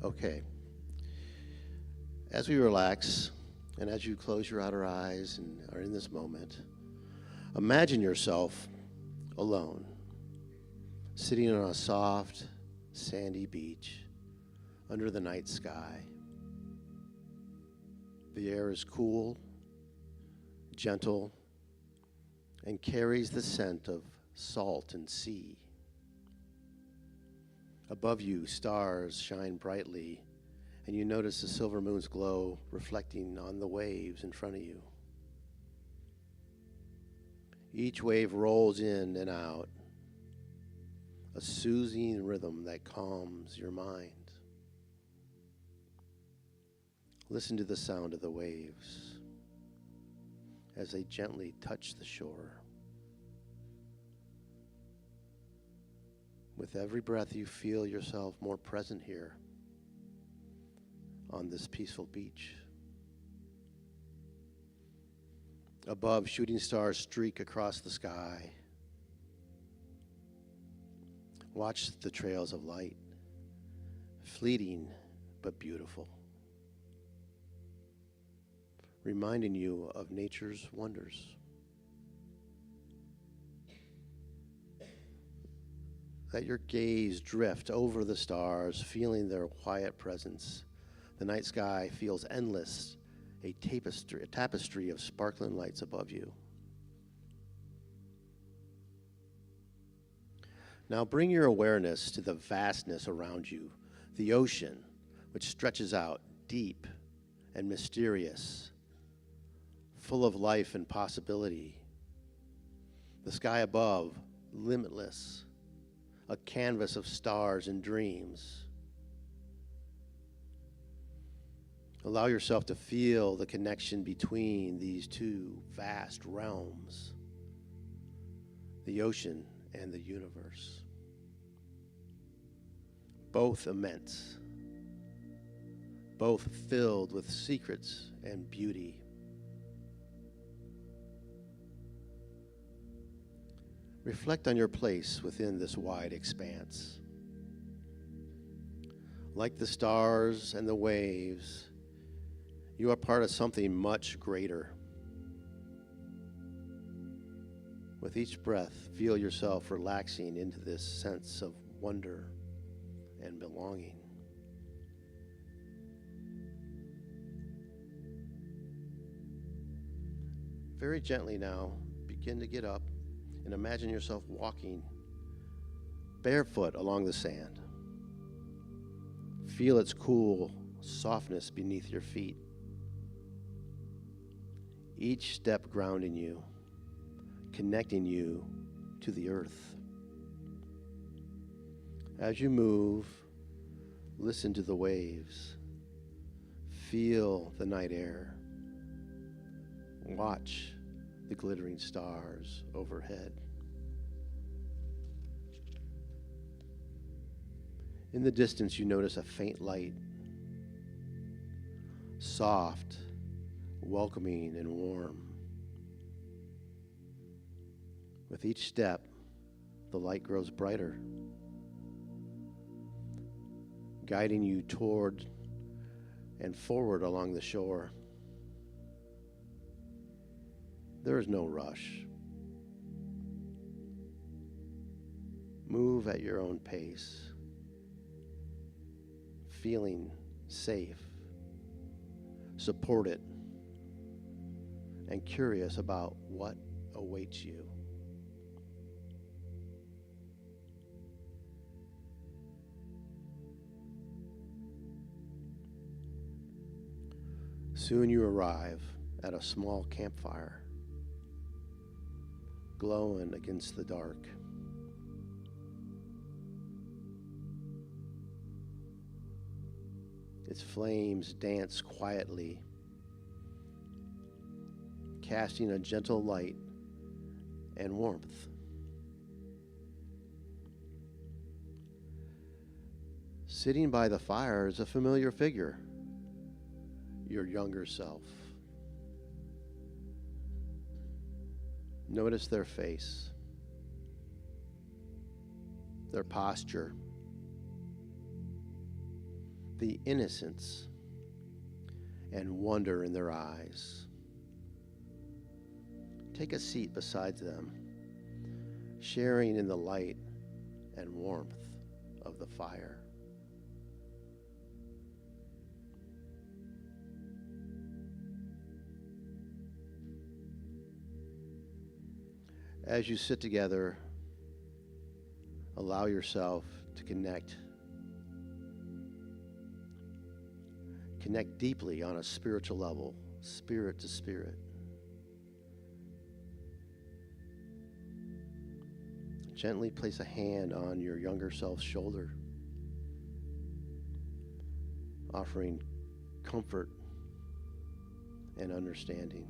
Okay. As we relax and as you close your outer eyes and are in this moment, imagine yourself alone, sitting on a soft, sandy beach under the night sky. The air is cool, gentle, and carries the scent of salt and sea. Above you, stars shine brightly, and you notice the silver moon's glow reflecting on the waves in front of you. Each wave rolls in and out, a soothing rhythm that calms your mind. Listen to the sound of the waves as they gently touch the shore. With every breath, you feel yourself more present here on this peaceful beach. Above, shooting stars streak across the sky. Watch the trails of light, fleeting but beautiful, reminding you of nature's wonders. Let your gaze drift over the stars, feeling their quiet presence. The night sky feels endless, a tapestry of sparkling lights above you. Now bring your awareness to the vastness around you, the ocean, which stretches out deep and mysterious, full of life and possibility. The sky above, limitless, a canvas of stars and dreams. Allow yourself to feel the connection between these two vast realms, the ocean and the universe. Both immense, both filled with secrets and beauty. Reflect on your place within this wide expanse. Like the stars and the waves, you are part of something much greater. With each breath, feel yourself relaxing into this sense of wonder and belonging. Very gently now, begin to get up and imagine yourself walking barefoot along the sand. Feel its cool softness beneath your feet. Each step grounding you, connecting you to the earth. As you move, listen to the waves. Feel the night air. Watch the glittering stars overhead. In the distance, you notice a faint light, soft, welcoming, and warm. With each step, the light grows brighter, guiding you toward and forward along the shore. There is no rush. Move at your own pace, feeling safe, supported, and curious about what awaits you. Soon you arrive at a small campfire, glowing against the dark. Its flames dance quietly, casting a gentle light and warmth. Sitting by the fire is a familiar figure, your younger self. Notice their face, their posture, the innocence and wonder in their eyes. Take a seat beside them, sharing in the light and warmth of the fire. As you sit together, allow yourself to connect deeply on a spiritual level, spirit to spirit. Gently place a hand on your younger self's shoulder, offering comfort and understanding.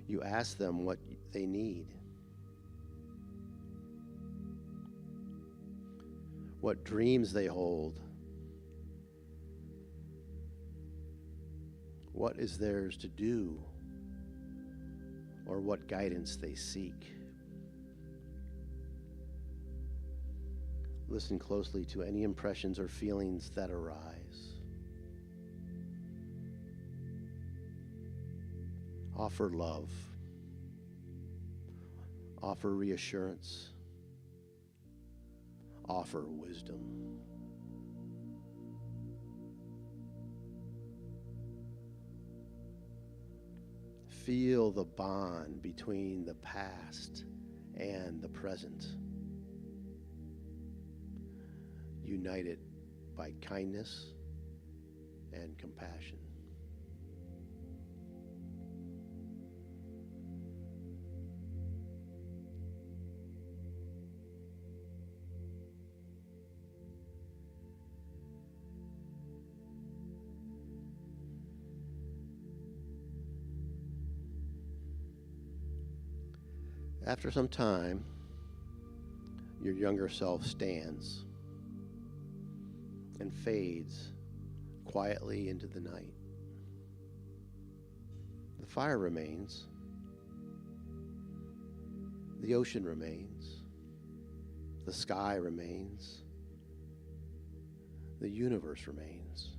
You ask them what they need, what dreams they hold, what is theirs to do, or what guidance they seek. Listen closely to any impressions or feelings that arise. Offer love. Offer reassurance. Offer wisdom. Feel the bond between the past and the present, united by kindness and compassion. After some time, your younger self stands and fades quietly into the night. The fire remains. The ocean remains. The sky remains. The universe remains.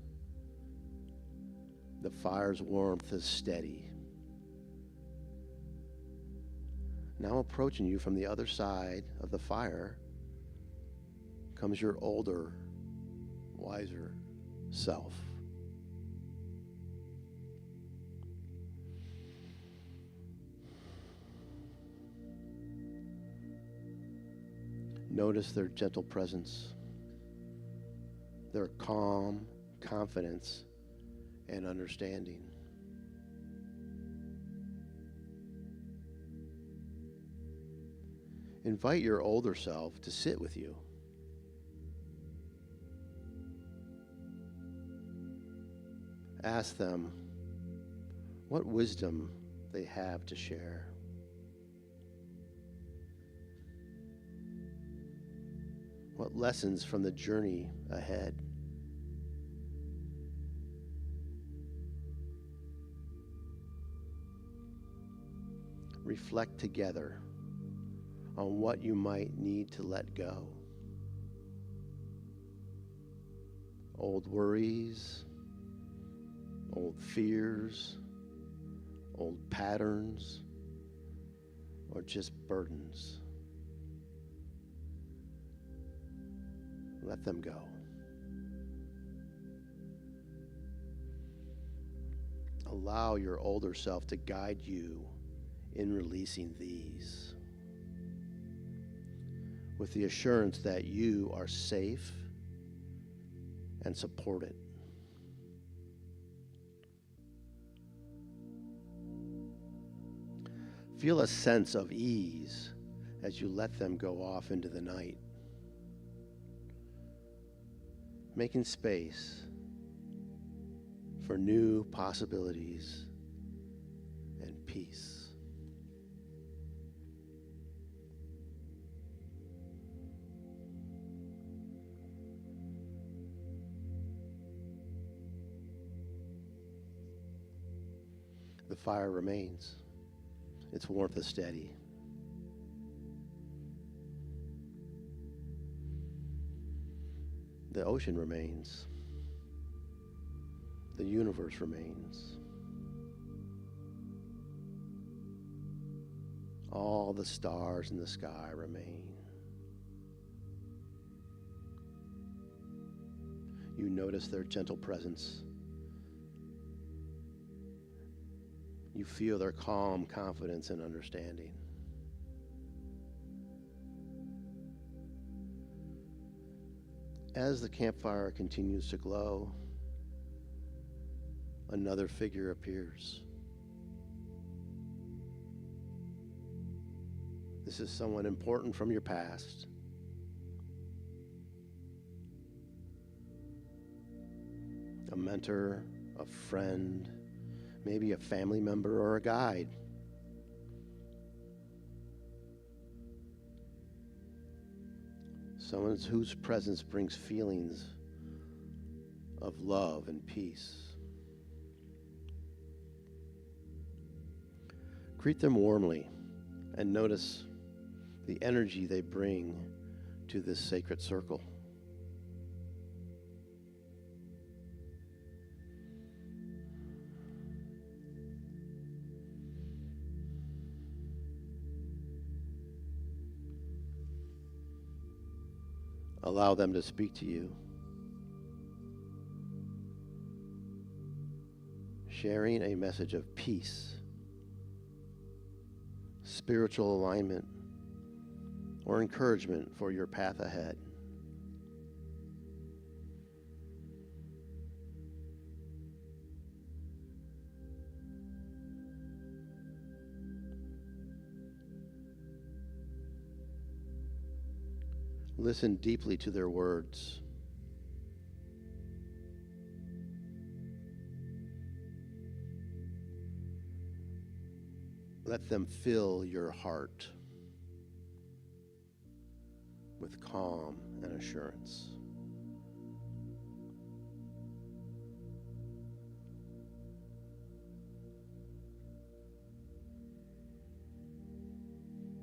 The fire's warmth is steady. Now approaching you from the other side of the fire comes your older, wiser self. Notice their gentle presence, their calm confidence and understanding. Invite your older self to sit with you. Ask them what wisdom they have to share. What lessons from the journey ahead? Reflect together on what you might need to let go. Old worries, old fears, old patterns, or just burdens. Let them go. Allow your older self to guide you in releasing these, with the assurance that you are safe and supported. Feel a sense of ease as you let them go off into the night, making space for new possibilities and peace. The fire remains. Its warmth is steady. The ocean remains. The universe remains. All the stars in the sky remain. You notice their gentle presence. You feel their calm confidence and understanding. As the campfire continues to glow, another figure appears. This is someone important from your past. A mentor, a friend, maybe a family member or a guide. Someone whose presence brings feelings of love and peace. Greet them warmly and notice the energy they bring to this sacred circle. Allow them to speak to you, sharing a message of peace, spiritual alignment, or encouragement for your path ahead. Listen deeply to their words. Let them fill your heart with calm and assurance.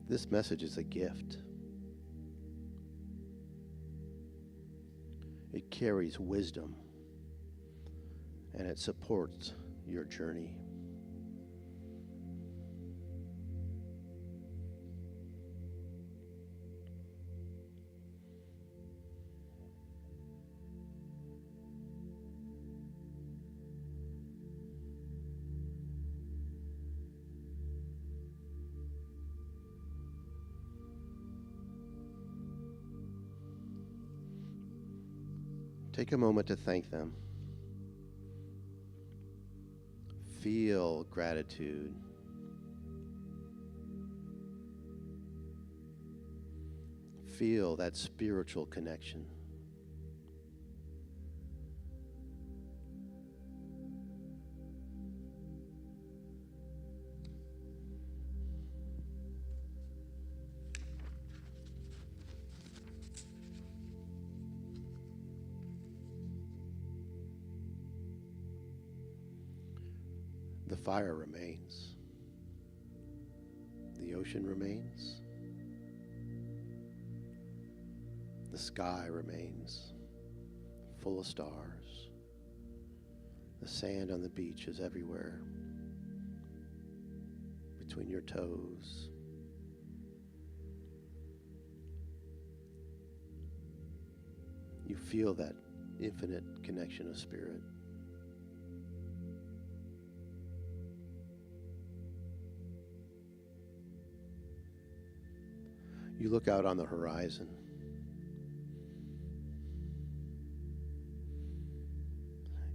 This message is a gift. It carries wisdom, and it supports your journey. Take a moment to thank them. Feel gratitude. Feel that spiritual connection. The fire remains. The ocean remains. The sky remains, full of stars. The sand on the beach is everywhere, between your toes. You feel that infinite connection of spirit. You look out on the horizon.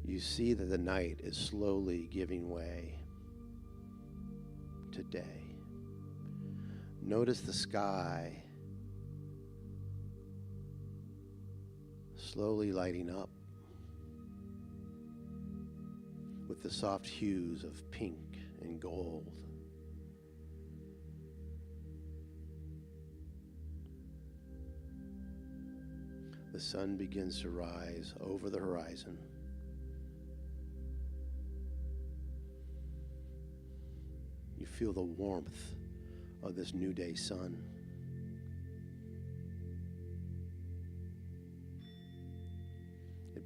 You see that the night is slowly giving way to day. Notice the sky slowly lighting up with the soft hues of pink and gold. The sun begins to rise over the horizon. You feel the warmth of this new day sun.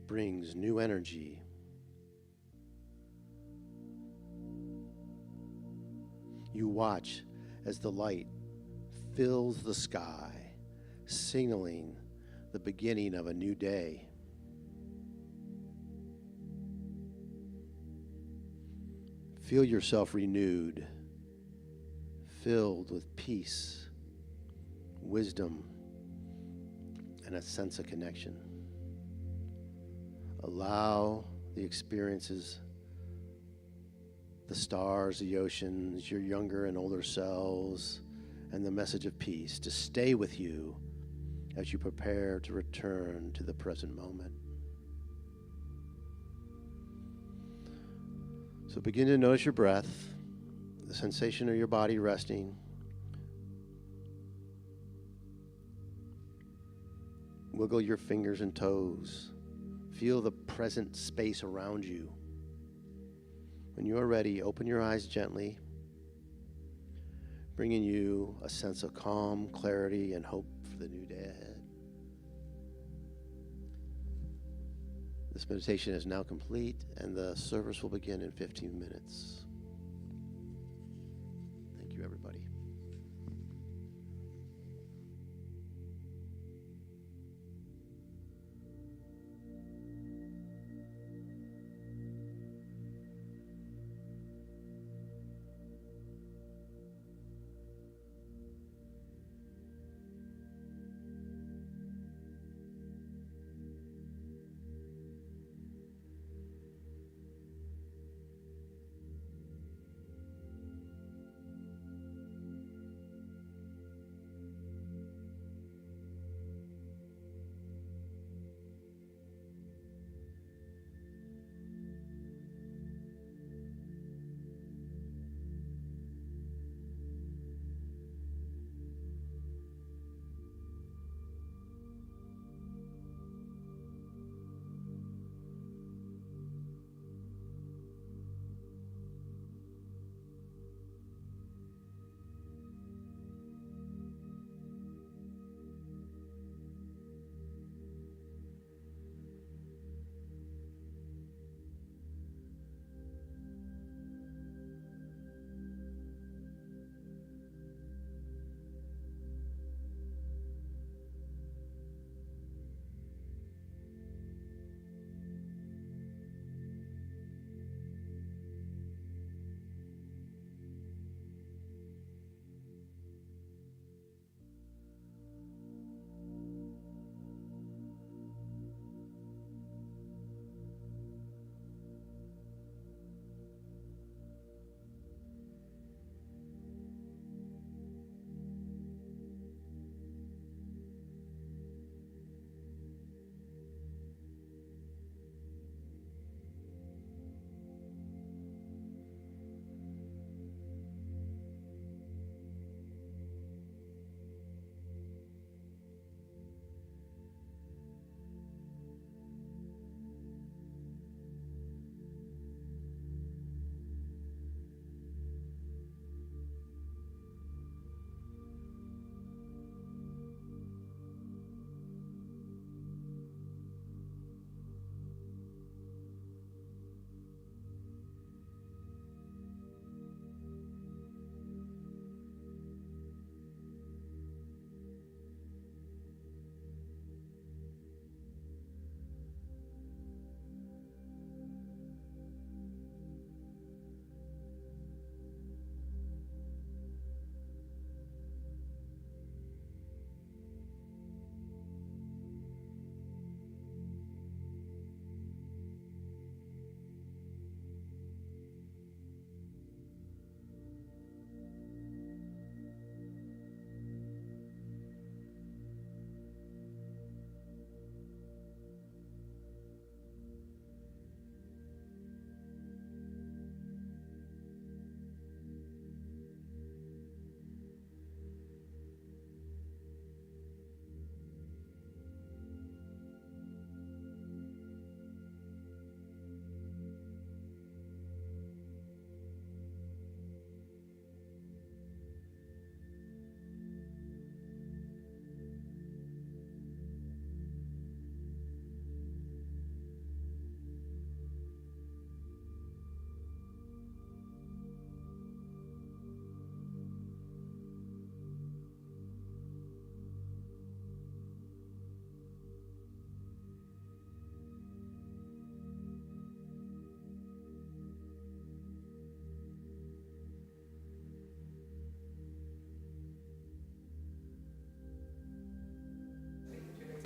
brings new energy. You watch as the light fills the sky, signaling the beginning of a new day. Feel yourself renewed, filled with peace, wisdom, and a sense of connection. Allow the experiences, the stars, the oceans, your younger and older selves, and the message of peace to stay with you as you prepare to return to the present moment. So begin to notice your breath, the sensation of your body resting. Wiggle your fingers and toes. Feel the present space around you. When you are ready, open your eyes gently, bringing you a sense of calm, clarity, and hope for the new day ahead. This meditation is now complete, and the service will begin in 15 minutes. Thank you, everybody.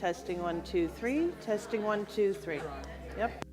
Testing 1, 2, 3. Testing 1, 2, 3. Yep.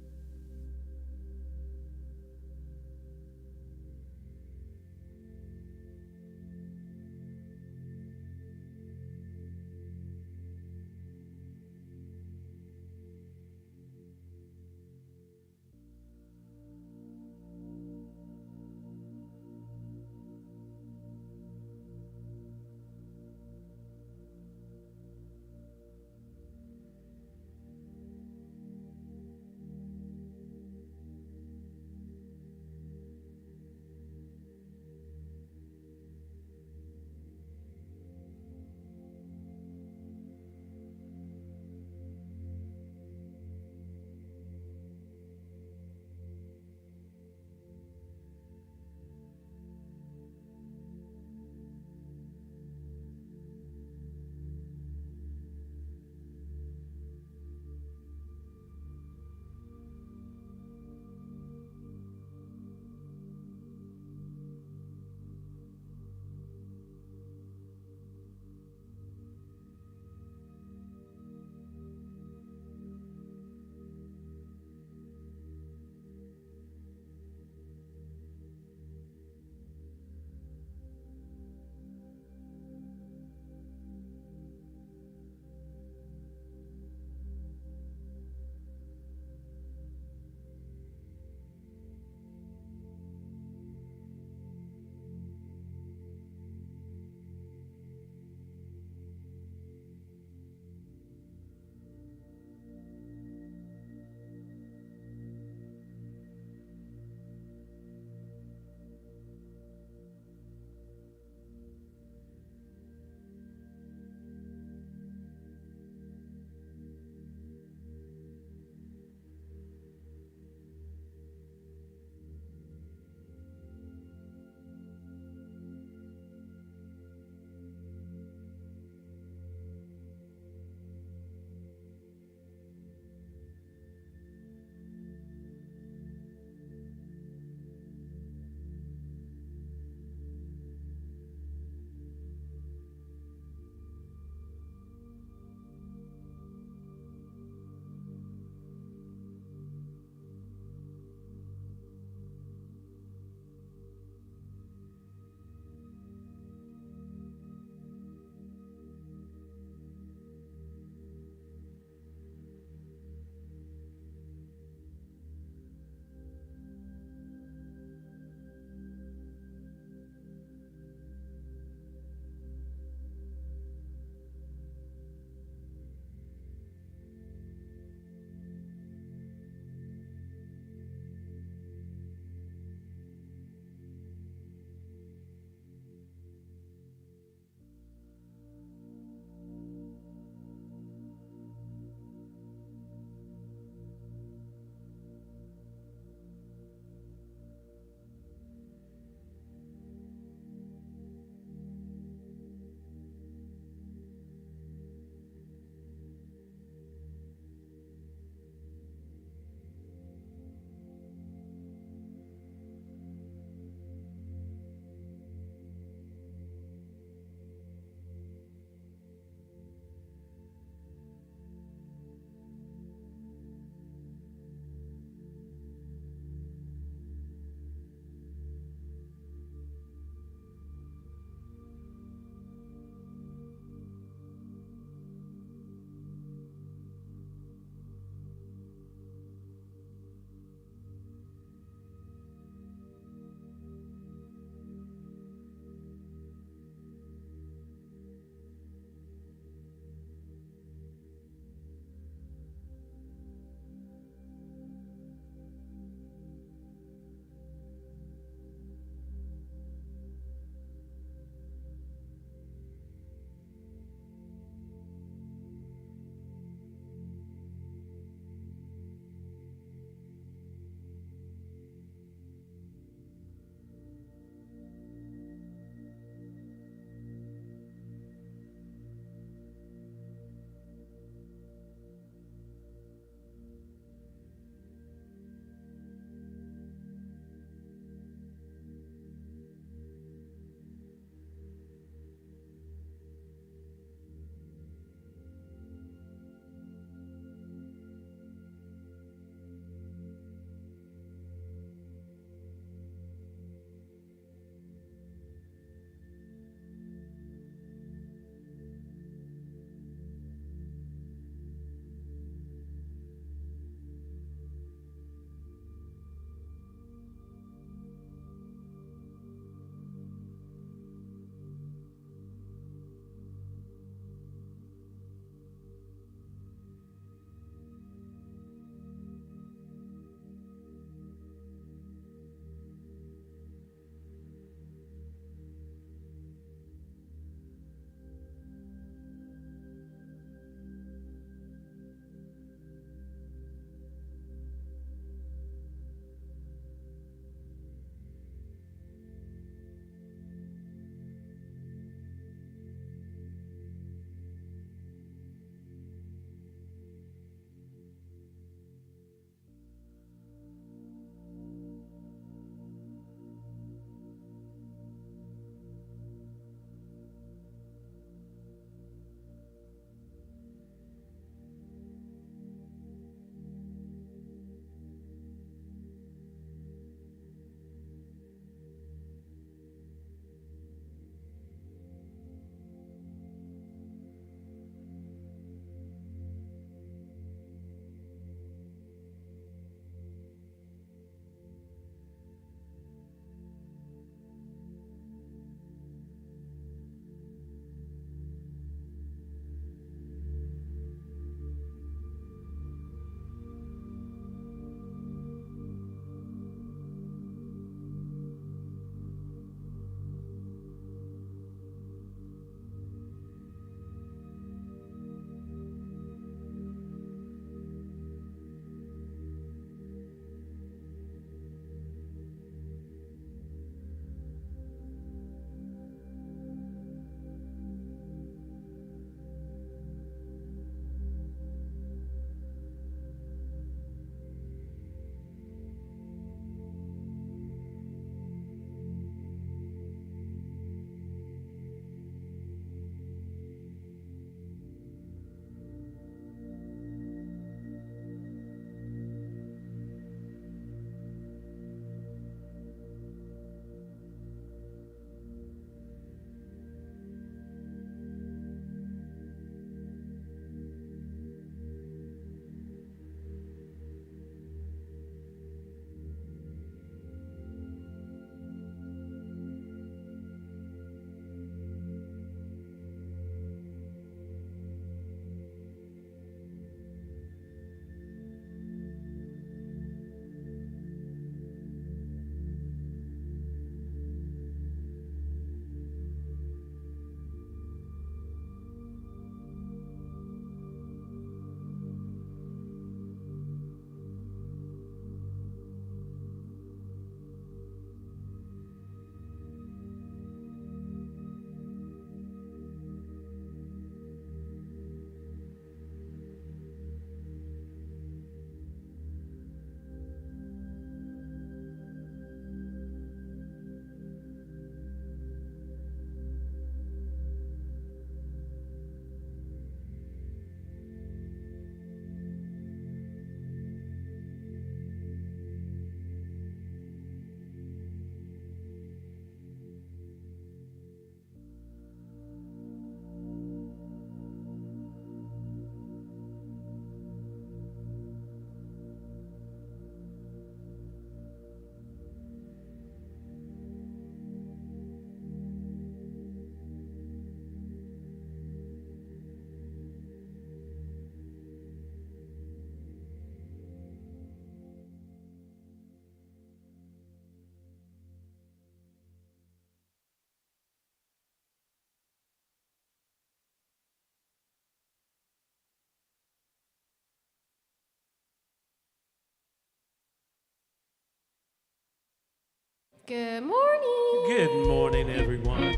Good morning. Good morning, everyone.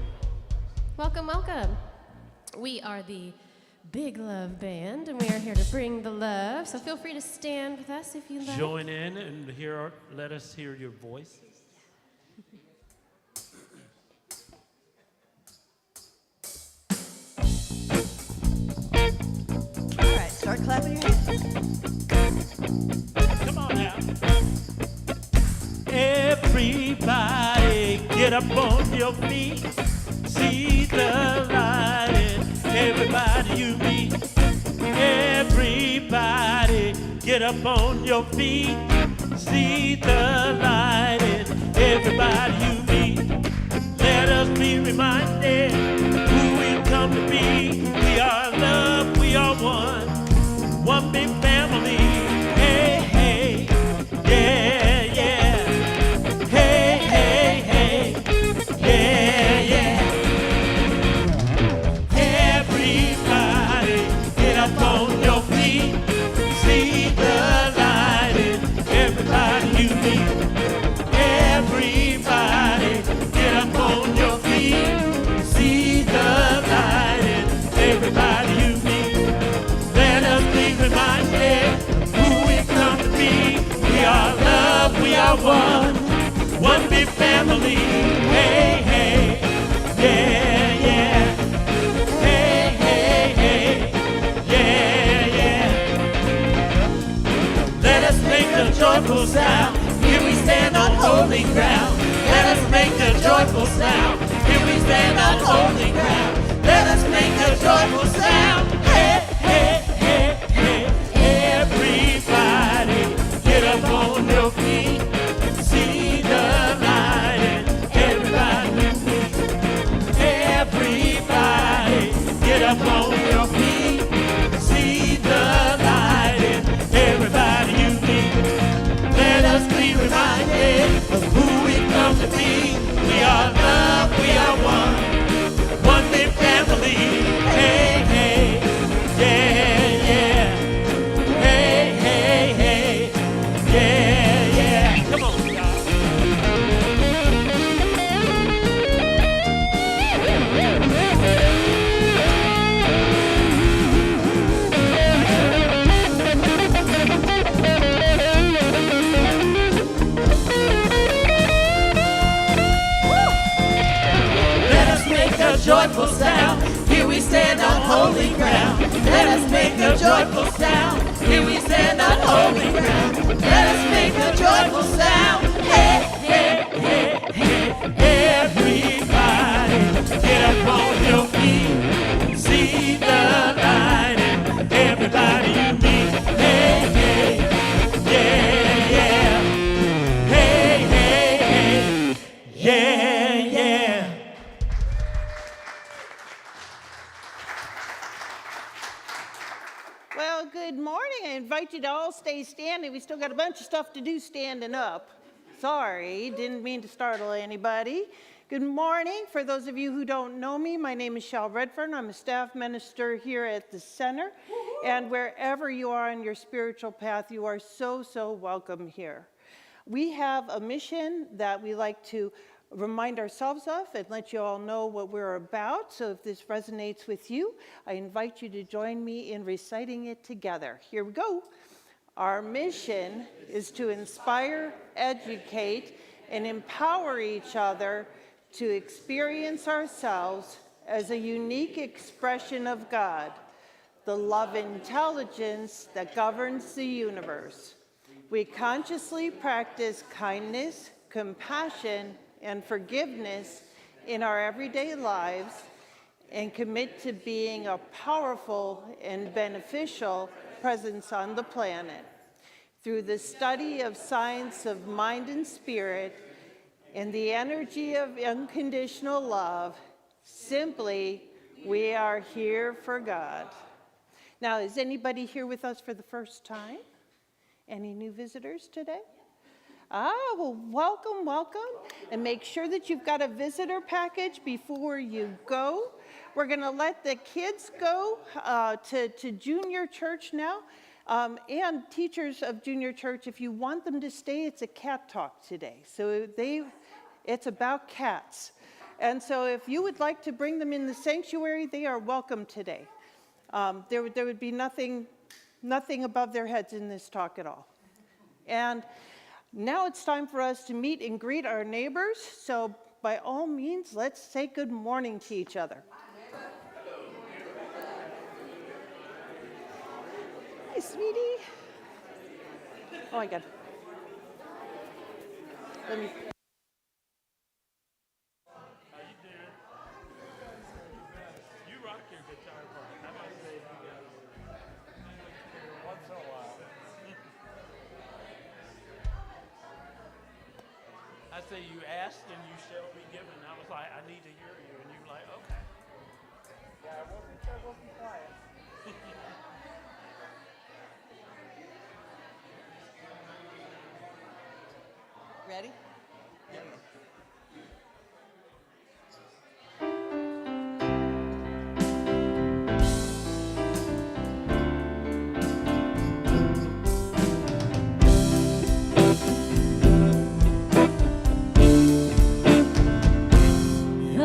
Welcome, welcome. We are the Big Love Band, and we are here to bring the love. So feel free to stand with us if you like. Join in and let us hear your voices. All right, start clapping your hands. Come on now. Everybody, get up on your feet. See the light in everybody you meet. Everybody, get up on your feet. See the light in everybody you meet. Let us be reminded who we've come to be. We are love, we are one big family. Hey, hey, yeah, yeah. Hey, hey, hey, yeah, yeah. Everybody, get up on your feet. See the light in everybody you meet. Everybody, get up on your feet. See the light in everybody you meet. Let us be reminded who we've come to be. We are love, we are one big family. Hey, hey, yeah, yeah. Hey, hey, hey, yeah, yeah. Let us make a joyful sound. Here we stand on holy ground. Let us make a joyful sound. Here we stand on holy ground. Let us make a joyful sound. Hey, hey, hey, hey. Everybody, get up on your feet. See the light in everybody you meet. Everybody, get up on your feet. See the light in everybody you meet. Let us be reminded of who we come to be. We are love, we are one big family. Hey, hey, yeah, yeah. Hey, hey, hey, yeah, yeah. Come on, y'all. Let us make a joyful sound. Here we stand on holy ground. Let us make a joyful sound. Here we stand on holy ground. Let us make a joyful sound. Hey, hey, hey, hey. Everybody, get up on your feet. See the light in everybody you meet. Hey, hey, yeah, yeah. Hey, hey, hey, yeah, yeah. Well, good morning. I invite you to all stay standing. We still got a bunch of stuff to do standing up. Sorry, didn't mean to startle anybody. Good morning. For those of you who don't know me, my name is Shel Redfern. I'm a staff minister here at the center. And wherever you are on your spiritual path, you are so, so welcome here. We have a mission that we like to remind ourselves of and let you all know what we're about. So if this resonates with you, I invite you to join me in reciting it together. Here we go. Our mission is to inspire, educate, and empower each other to experience ourselves as a unique expression of God, the love intelligence that governs the universe. We consciously practice kindness, compassion, and forgiveness in our everyday lives and commit to being a powerful and beneficial presence on the planet. Through the study of science of mind and spirit and the energy of unconditional love, simply, we are here for God. Now, is anybody here with us for the first time? Any new visitors today? Well, welcome, welcome. And make sure that you've got a visitor package before you go. We're going to let the kids go to junior church now. And teachers of junior church, if you want them to stay, it's a cat talk today. So It's about cats. And so if you would like to bring them in the sanctuary, they are welcome today. There would be nothing above their heads in this talk at all. And now it's time for us to meet and greet our neighbors. So by all means, let's say good morning to each other. Hi, sweetie. Oh my God. Let me. You rock your guitar part. I must say, once in a while. I say you asked and you shall be given. I was like, I need to hear you, and you were like, okay. Yeah, I wasn't quiet. Ready?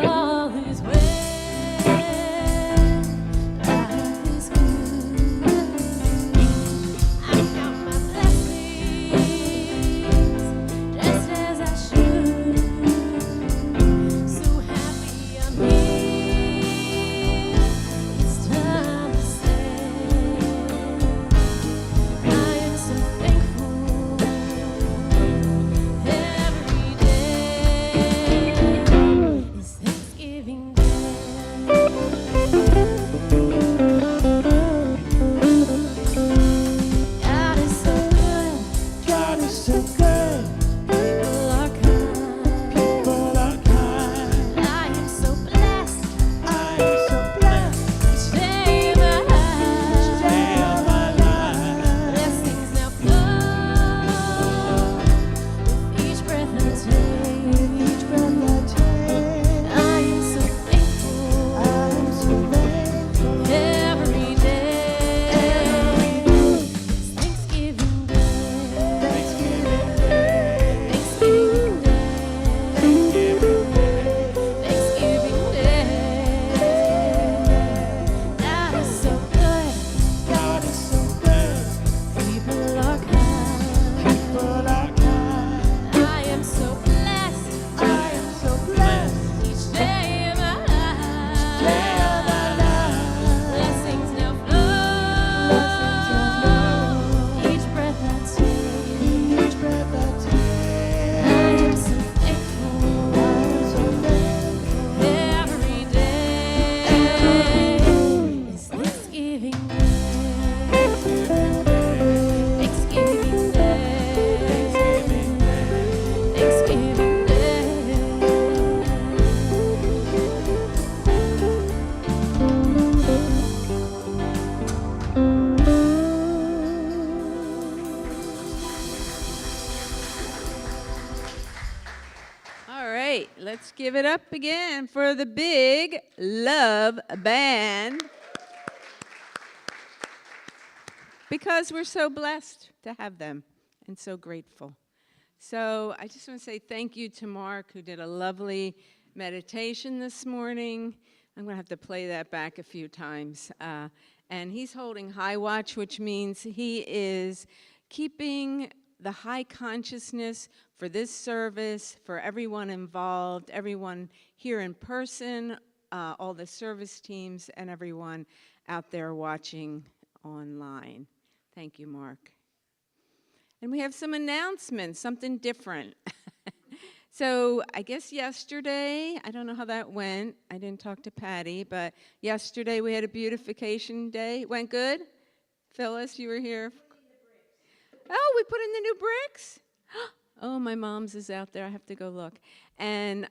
All is well, life is good. I count my blessings just as I should. So happy I'm here. It's time to stand. I am so thankful every day. It's Thanksgiving Day. God is so good. God is so good. People are kind. People are kind. I am so blessed. I am so blessed. Each day of my life. Day of my life. Blessings now flow with each breath I take. Each breath I take. I am so thankful. I am so thankful. Every day. It's Thanksgiving Day. Thanksgiving Day. Thanksgiving Day. Thanksgiving Day. God is so good. God is so good. People are kind. People are kind. I am so blessed. I am so blessed. Each day of my life. Day of my life. Blessings now flow. Each breath I take. Each breath I take. I am so thankful. I am so thankful. Every day is Thanksgiving Day. Thanksgiving Day. Thanksgiving Day. All right, let's give it up again for the Big Love Band. Because we're so blessed to have them and so grateful. So I just want to say thank you to Mark, who did a lovely meditation this morning. I'm going to have to play that back a few times. And he's holding high watch, which means he is keeping the high consciousness for this service, for everyone involved, everyone here in person, all the service teams, and everyone out there watching online. Thank you, Mark. And we have some announcements, something different. So I guess yesterday, I don't know how that went. I didn't talk to Patty, but yesterday we had a beautification day. Went good? Phyllis, you were here? Oh, we put in the new bricks? Oh, my mom's is out there. I have to go look. And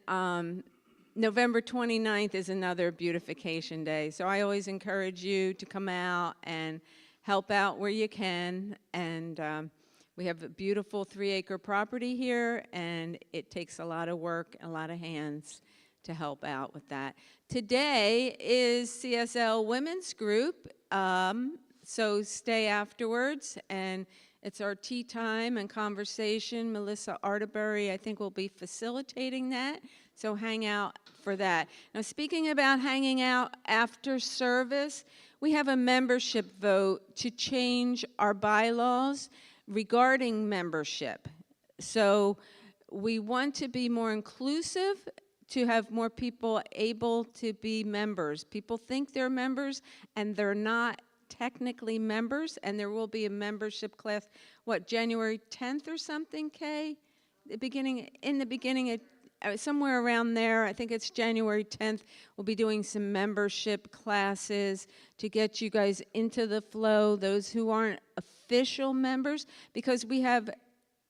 November 29th is another beautification day. So I always encourage you to come out and help out where you can. And we have a beautiful 3-acre property here, and it takes a lot of work, a lot of hands to help out with that. Today is CSL Women's Group, so stay afterwards and It's our tea time and conversation. Melissa Arterbury, I think, will be facilitating that, so hang out for that. Now, speaking about hanging out after service, we have a membership vote to change our bylaws regarding membership. So we want to be more inclusive, to have more people able to be members. People think they're members, and they're not technically members, and there will be a membership class, January 10th or something, Kay? In the beginning, somewhere around there, I think it's January 10th, we'll be doing some membership classes to get you guys into the flow, those who aren't official members, because we have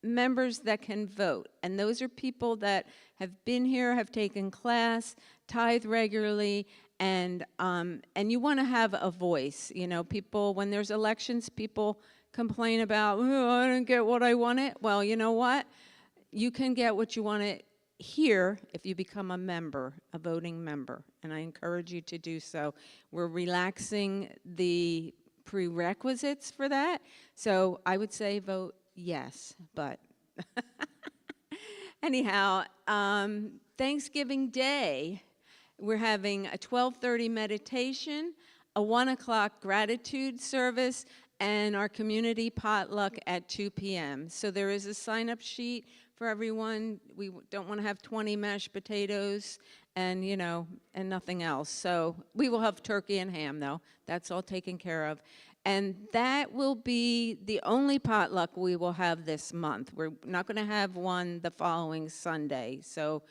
members that can vote, and those are people that have been here, have taken class, tithe regularly, and you want to have a voice. You know, people, when there's elections, people complain about, oh, I didn't get what I wanted. Well, you know what? You can get what you wanted here if you become a member, a voting member, and I encourage you to do so. We're relaxing the prerequisites for that, so I would say vote yes, but anyhow, Thanksgiving Day, we're having a 12:30 meditation, a 1 o'clock gratitude service, and our community potluck at 2 p.m. So there is a sign-up sheet for everyone. We don't want to have 20 mashed potatoes and, you know, and nothing else. So we will have turkey and ham, though. That's all taken care of. And that will be the only potluck we will have this month. We're not going to have one the following Sunday. So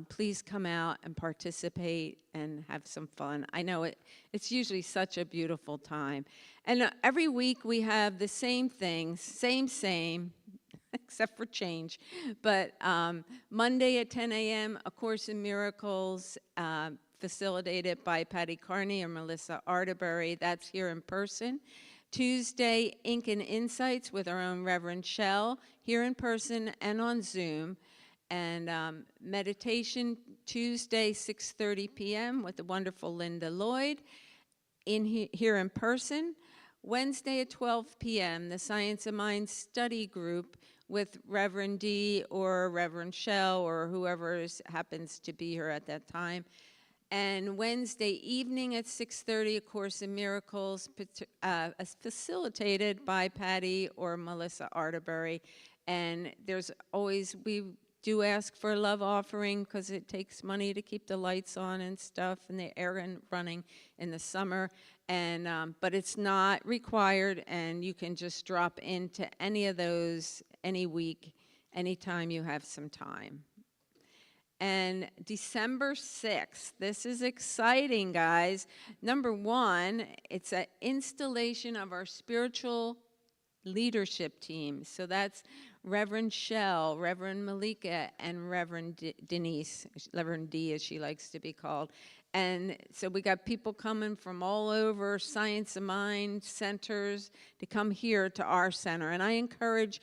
please come out and participate and have some fun. I know it's usually such a beautiful time. And every week we have the same things, same, except for change. But Monday at 10 a.m., A Course in Miracles, facilitated by Patty Carney and Melissa Arterbury. That's here in person. Tuesday, Ink and Insights with our own Reverend Shell, here in person and on Zoom. And meditation Tuesday, 6:30 p.m. with the wonderful Linda Lloyd here in person. Wednesday at 12 p.m., the Science of Mind study group with Reverend D or Reverend Shell or whoever happens to be here at that time. And Wednesday evening at 6:30, A Course in Miracles, facilitated by Patty or Melissa Arterbury. And there's always, we do ask for a love offering because it takes money to keep the lights on and stuff and the air running in the summer. And but it's not required, and you can just drop into any of those any week, anytime you have some time. And December 6th, this is exciting, guys. Number one, it's an installation of our spiritual leadership team. So that's Reverend Shell, Reverend Malika, and Reverend Denise, Reverend D as she likes to be called. And so we got people coming from all over Science of Mind centers to come here to our center. And I encourage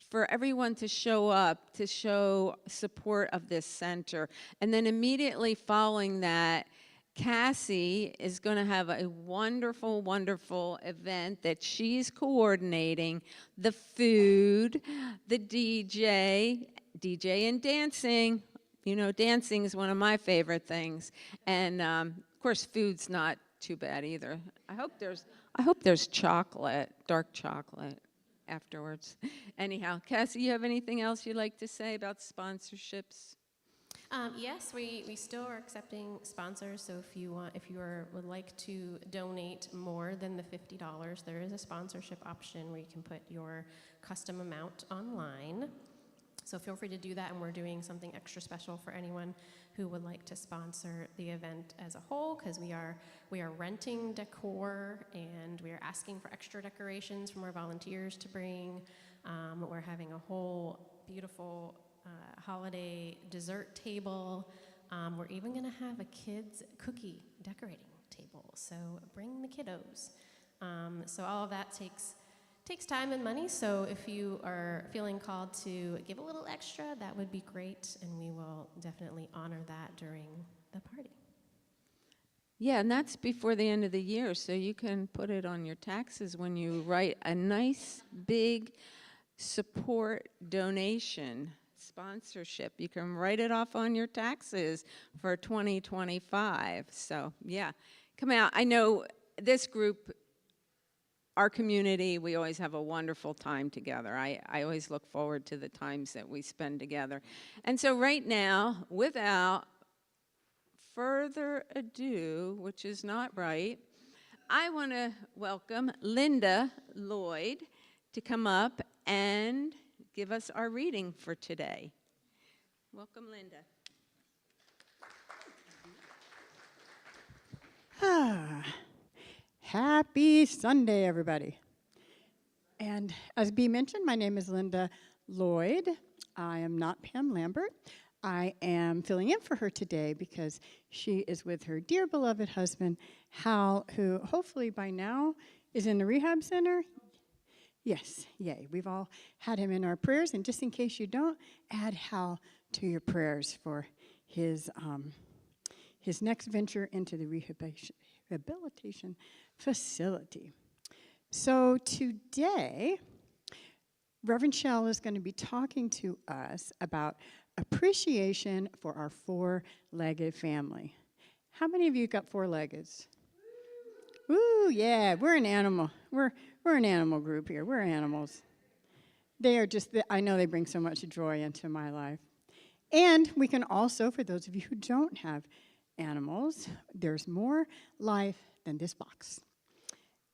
for everyone to show up, to show support of this center. And then immediately following that, Cassie is going to have a wonderful, wonderful event that she's coordinating. The food, the DJ and dancing. You know, dancing is one of my favorite things. And, of course, food's not too bad either. I hope there's chocolate, dark chocolate afterwards. Anyhow, Cassie, you have anything else you'd like to say about sponsorships? Yes, we still are accepting sponsors. So if you would like to donate more than the $50, there is a sponsorship option where you can put your custom amount online. So feel free to do that, and we're doing something extra special for anyone who would like to sponsor the event as a whole, because we are renting decor, and we are asking for extra decorations from our volunteers to bring. We're having a whole beautiful holiday dessert table. We're even going to have a kids cookie decorating table, so bring the kiddos. So all of that takes time and money, so if you are feeling called to give a little extra, that would be great, and we will definitely honor that during the party. Yeah, and that's before the end of the year, so you can put it on your taxes when you write a nice big support donation sponsorship. You can write it off on your taxes for 2025. So, yeah, come out. I know this group, our community, we always have a wonderful time together. I always look forward to the times that we spend together. And so right now, without further ado, which is not right, I want to welcome Linda Lloyd to come up and give us our reading for today. Welcome, Linda. Happy Sunday, everybody. And as Bea mentioned, my name is Linda Lloyd. I am not Pam Lambert. I am filling in for her today because she is with her dear beloved husband, Hal, who hopefully by now is in the rehab center. Yes, yay. We've all had him in our prayers, and just in case you don't, add Hal to your prayers for his next venture into the rehabilitation facility. So today, Reverend Shell is going to be talking to us about appreciation for our four-legged family. How many of you got four-leggeds? Woo, yeah, we're an animal. We're an animal group here. We're animals. They are just, I know they bring so much joy into my life. And we can also, for those of you who don't have animals, there's more life than this box.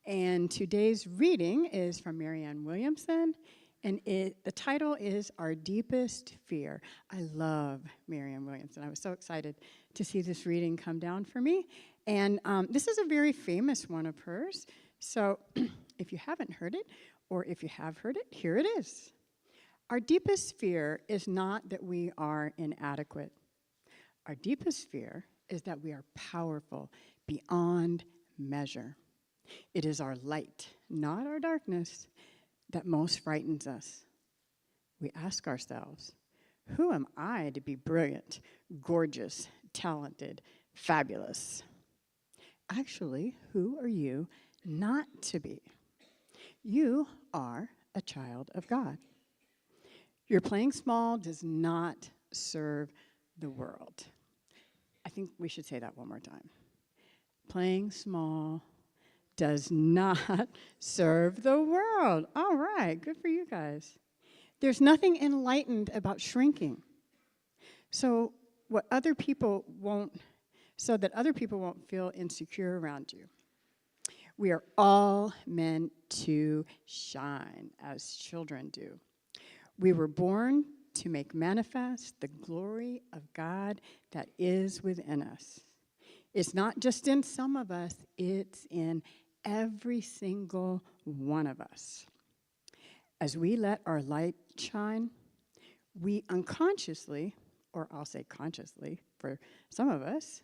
And today's reading is from Marianne Williamson, and the title is Our Deepest Fear. I love Marianne Williamson. I was so excited to see this reading come down for me. And this is a very famous one of hers. So if you haven't heard it, or if you have heard it, here it is. Our deepest fear is not that we are inadequate. Our deepest fear is that we are powerful beyond measure. It is our light, not our darkness, that most frightens us. We ask ourselves, who am I to be brilliant, gorgeous, talented, fabulous? Actually, who are you not to be? You are a child of God. Your playing small does not serve the world. I think we should say that one more time. Playing small does not serve the world. All right, good for you guys. There's nothing enlightened about shrinking. So that other people won't feel insecure around you. We are all meant to shine as children do. We were born to make manifest the glory of God that is within us. It's not just in some of us, it's in every single one of us. As we let our light shine, we unconsciously, or I'll say consciously for some of us,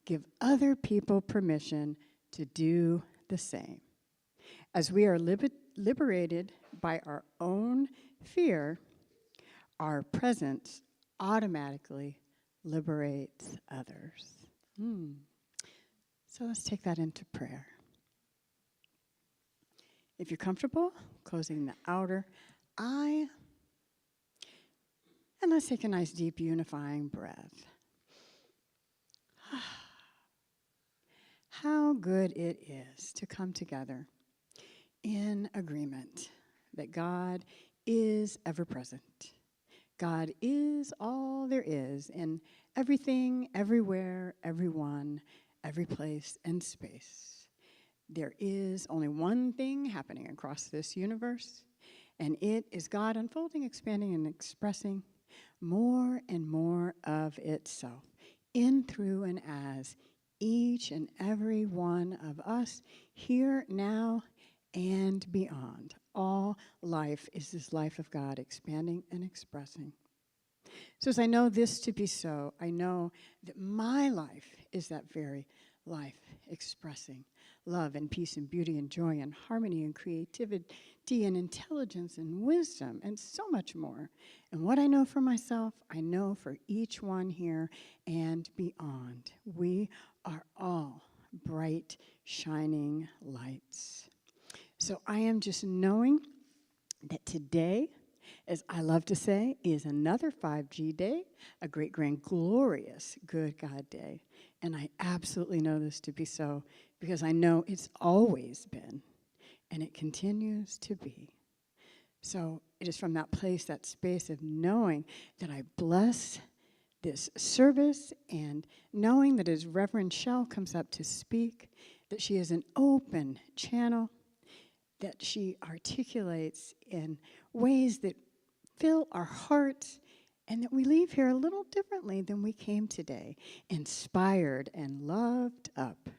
give other people permission to do the same. As we are liberated by our own fear, our presence automatically liberates others. So let's take that into prayer. If you're comfortable, closing the outer eye. And let's take a nice deep unifying breath. How good it is to come together in agreement that God is ever present. God is all there is in everything, everywhere, everyone, every place and space. There is only one thing happening across this universe, and it is God unfolding, expanding, and expressing more and more of itself in, through, and as each and every one of us here, now, and beyond. All life is this life of God expanding and expressing. So as I know this to be so, I know that my life is that very life expressing love and peace and beauty and joy and harmony and creativity and intelligence and wisdom and so much more. And what I know for myself, I know for each one here and beyond. We are all bright, shining lights. So I am just knowing that today, as I love to say, is another 5G day, a great, grand, glorious, good God day. And I absolutely know this to be so because I know it's always been and it continues to be. So it is from that place, that space of knowing that I bless this service and knowing that as Reverend Shell comes up to speak, that she is an open channel, that she articulates in ways that fill our hearts, and that we leave here a little differently than we came today, inspired and loved up.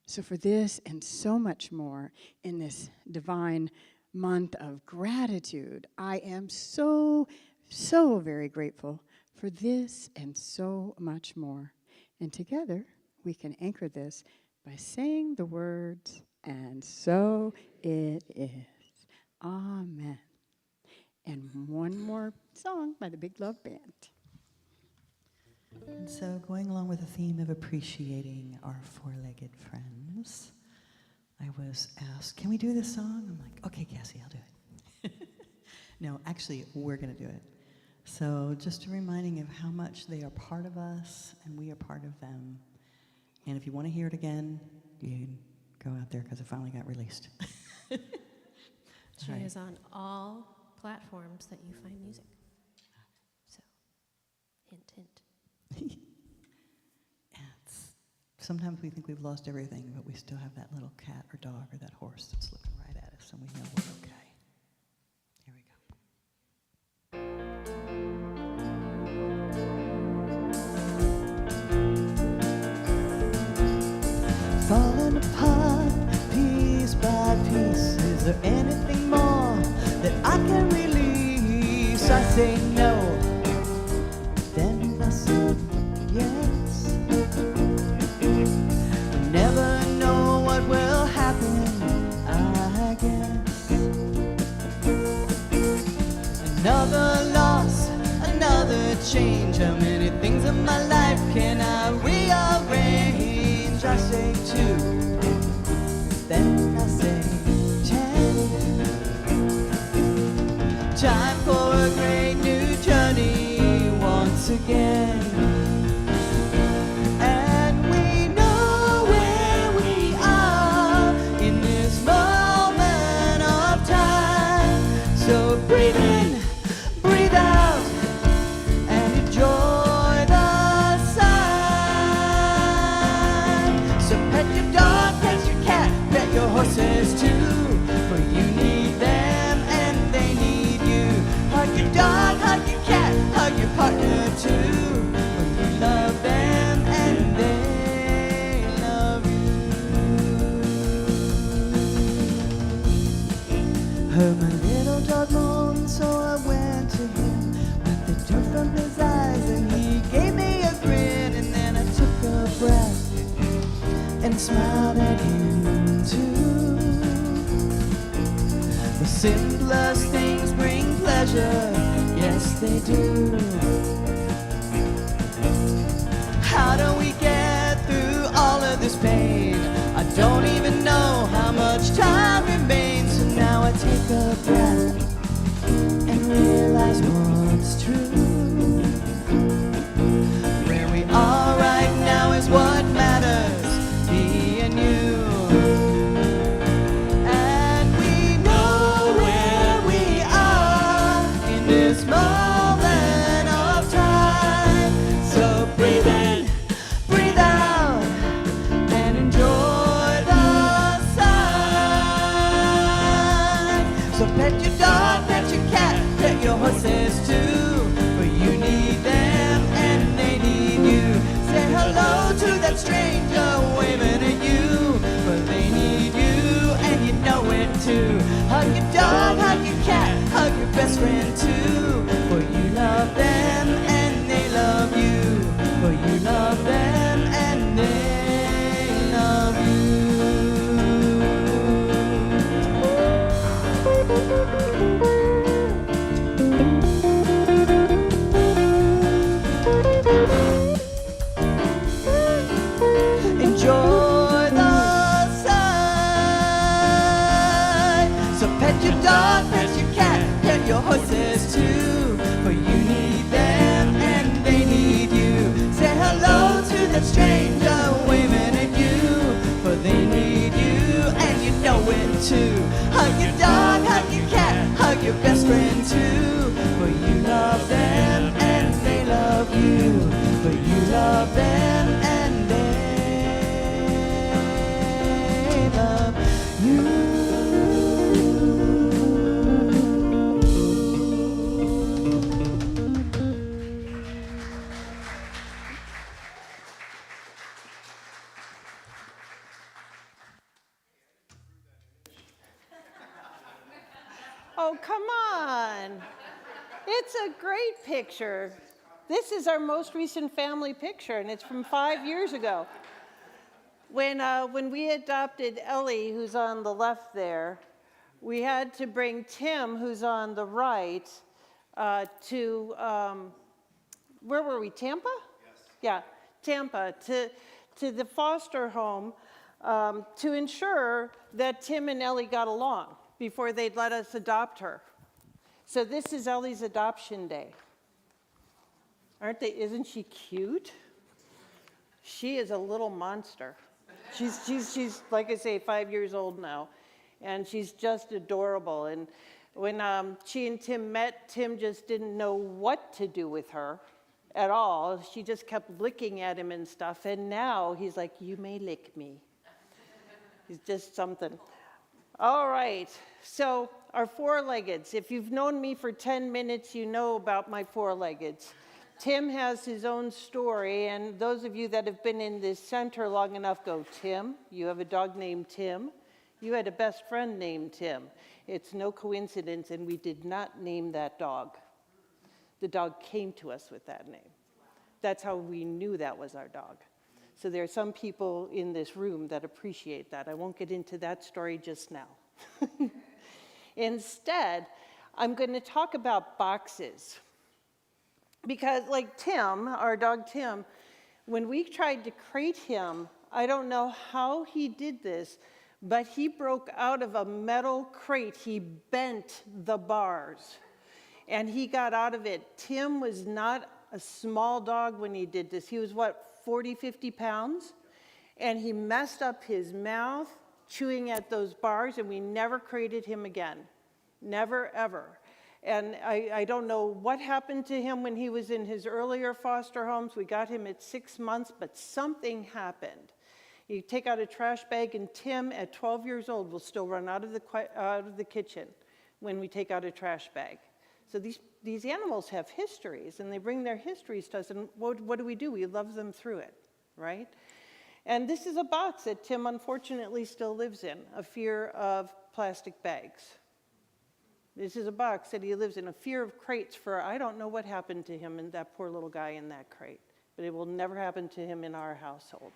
So for this and so much more in this divine month of gratitude, I am so, so very grateful for this and so much more. And together, we can anchor this by saying the words, and so it is. Amen. And one more song by the Big Love Band. And so going along with the theme of appreciating our four-legged friends, I was asked, can we do this song? I'm like, okay, Cassie, I'll do it. No, actually, we're going to do it. So just a reminding of how much they are part of us and we are part of them. And if you want to hear it again, you can go out there because it finally got released. She Right. is on all platforms that you find music. So, hint, hint. Sometimes we think we've lost everything, but we still have that little cat or dog or that horse that's looking right at us, and we know we're okay. Here we go. Falling apart, piece by piece. Is there anything more that I can release? I say no, then I say yes. We never know what will happen, I guess. Another loss, another change. How many things in my life can I rearrange? I say 2, then I say 10. Time for a great new journey once again. And we know where we are in this moment of time. So breathe in, breathe out, and enjoy the sun. So pet your dog, pet your cat, pet your horses too, for you need them and they need you. Hug your dog, hug your cat, hug your partner too, for you love them and they love you. Heard my little dog moan, so I went to him, wiped the dirt from his eyes, and he gave me a grin. And then I took a breath and smiled at him too. The simplest things bring pleasure, yes they do. How do we get through all of this pain? I don't even know how much time remains. So now I take a breath and realize what's true. Where we are right now is what matters, me and you. And we know where we are in this moment of time. So breathe in, breathe out, and enjoy the Oh, come on. It's a great picture. This is our most recent family picture, and it's from 5 years ago. When we adopted Ellie, who's on the left there, we had to bring Tim, who's on the right, to, where were we, Tampa? Yes. Yeah, Tampa, to the foster home to ensure that Tim and Ellie got along before they'd let us adopt her. So this is Ellie's adoption day. Isn't she cute? She is a little monster. She's like I say, 5 years old now, and she's just adorable. And when she and Tim met, Tim just didn't know what to do with her at all. She just kept licking at him and stuff, and now he's like, you may lick me. He's just something. All right, so our four-leggeds. If you've known me for 10 minutes, you know about my four-leggeds. Tim has his own story, and those of you that have been in this center long enough go, Tim, you have a dog named Tim. You had a best friend named Tim. It's no coincidence, and we did not name that dog. The dog came to us with that name. That's how we knew that was our dog. So there are some people in this room that appreciate that. I won't get into that story just now. Instead, I'm going to talk about boxes. Because like Tim, our dog Tim, when we tried to crate him, I don't know how he did this, but he broke out of a metal crate. He bent the bars, and he got out of it. Tim was not a small dog when he did this. He was, 40, 50 pounds? And he messed up his mouth, chewing at those bars, and we never crated him again. Never, ever. And I don't know what happened to him when he was in his earlier foster homes. We got him at 6 months, but something happened. You take out a trash bag, and Tim, at 12 years old, will still run out of the kitchen when we take out a trash bag. So these animals have histories, and they bring their histories to us, and what do? We love them through it, right? And this is a box that Tim, unfortunately, still lives in, a fear of plastic bags. This is a box that he lives in, a fear of crates for, I don't know what happened to him and that poor little guy in that crate, but it will never happen to him in our household.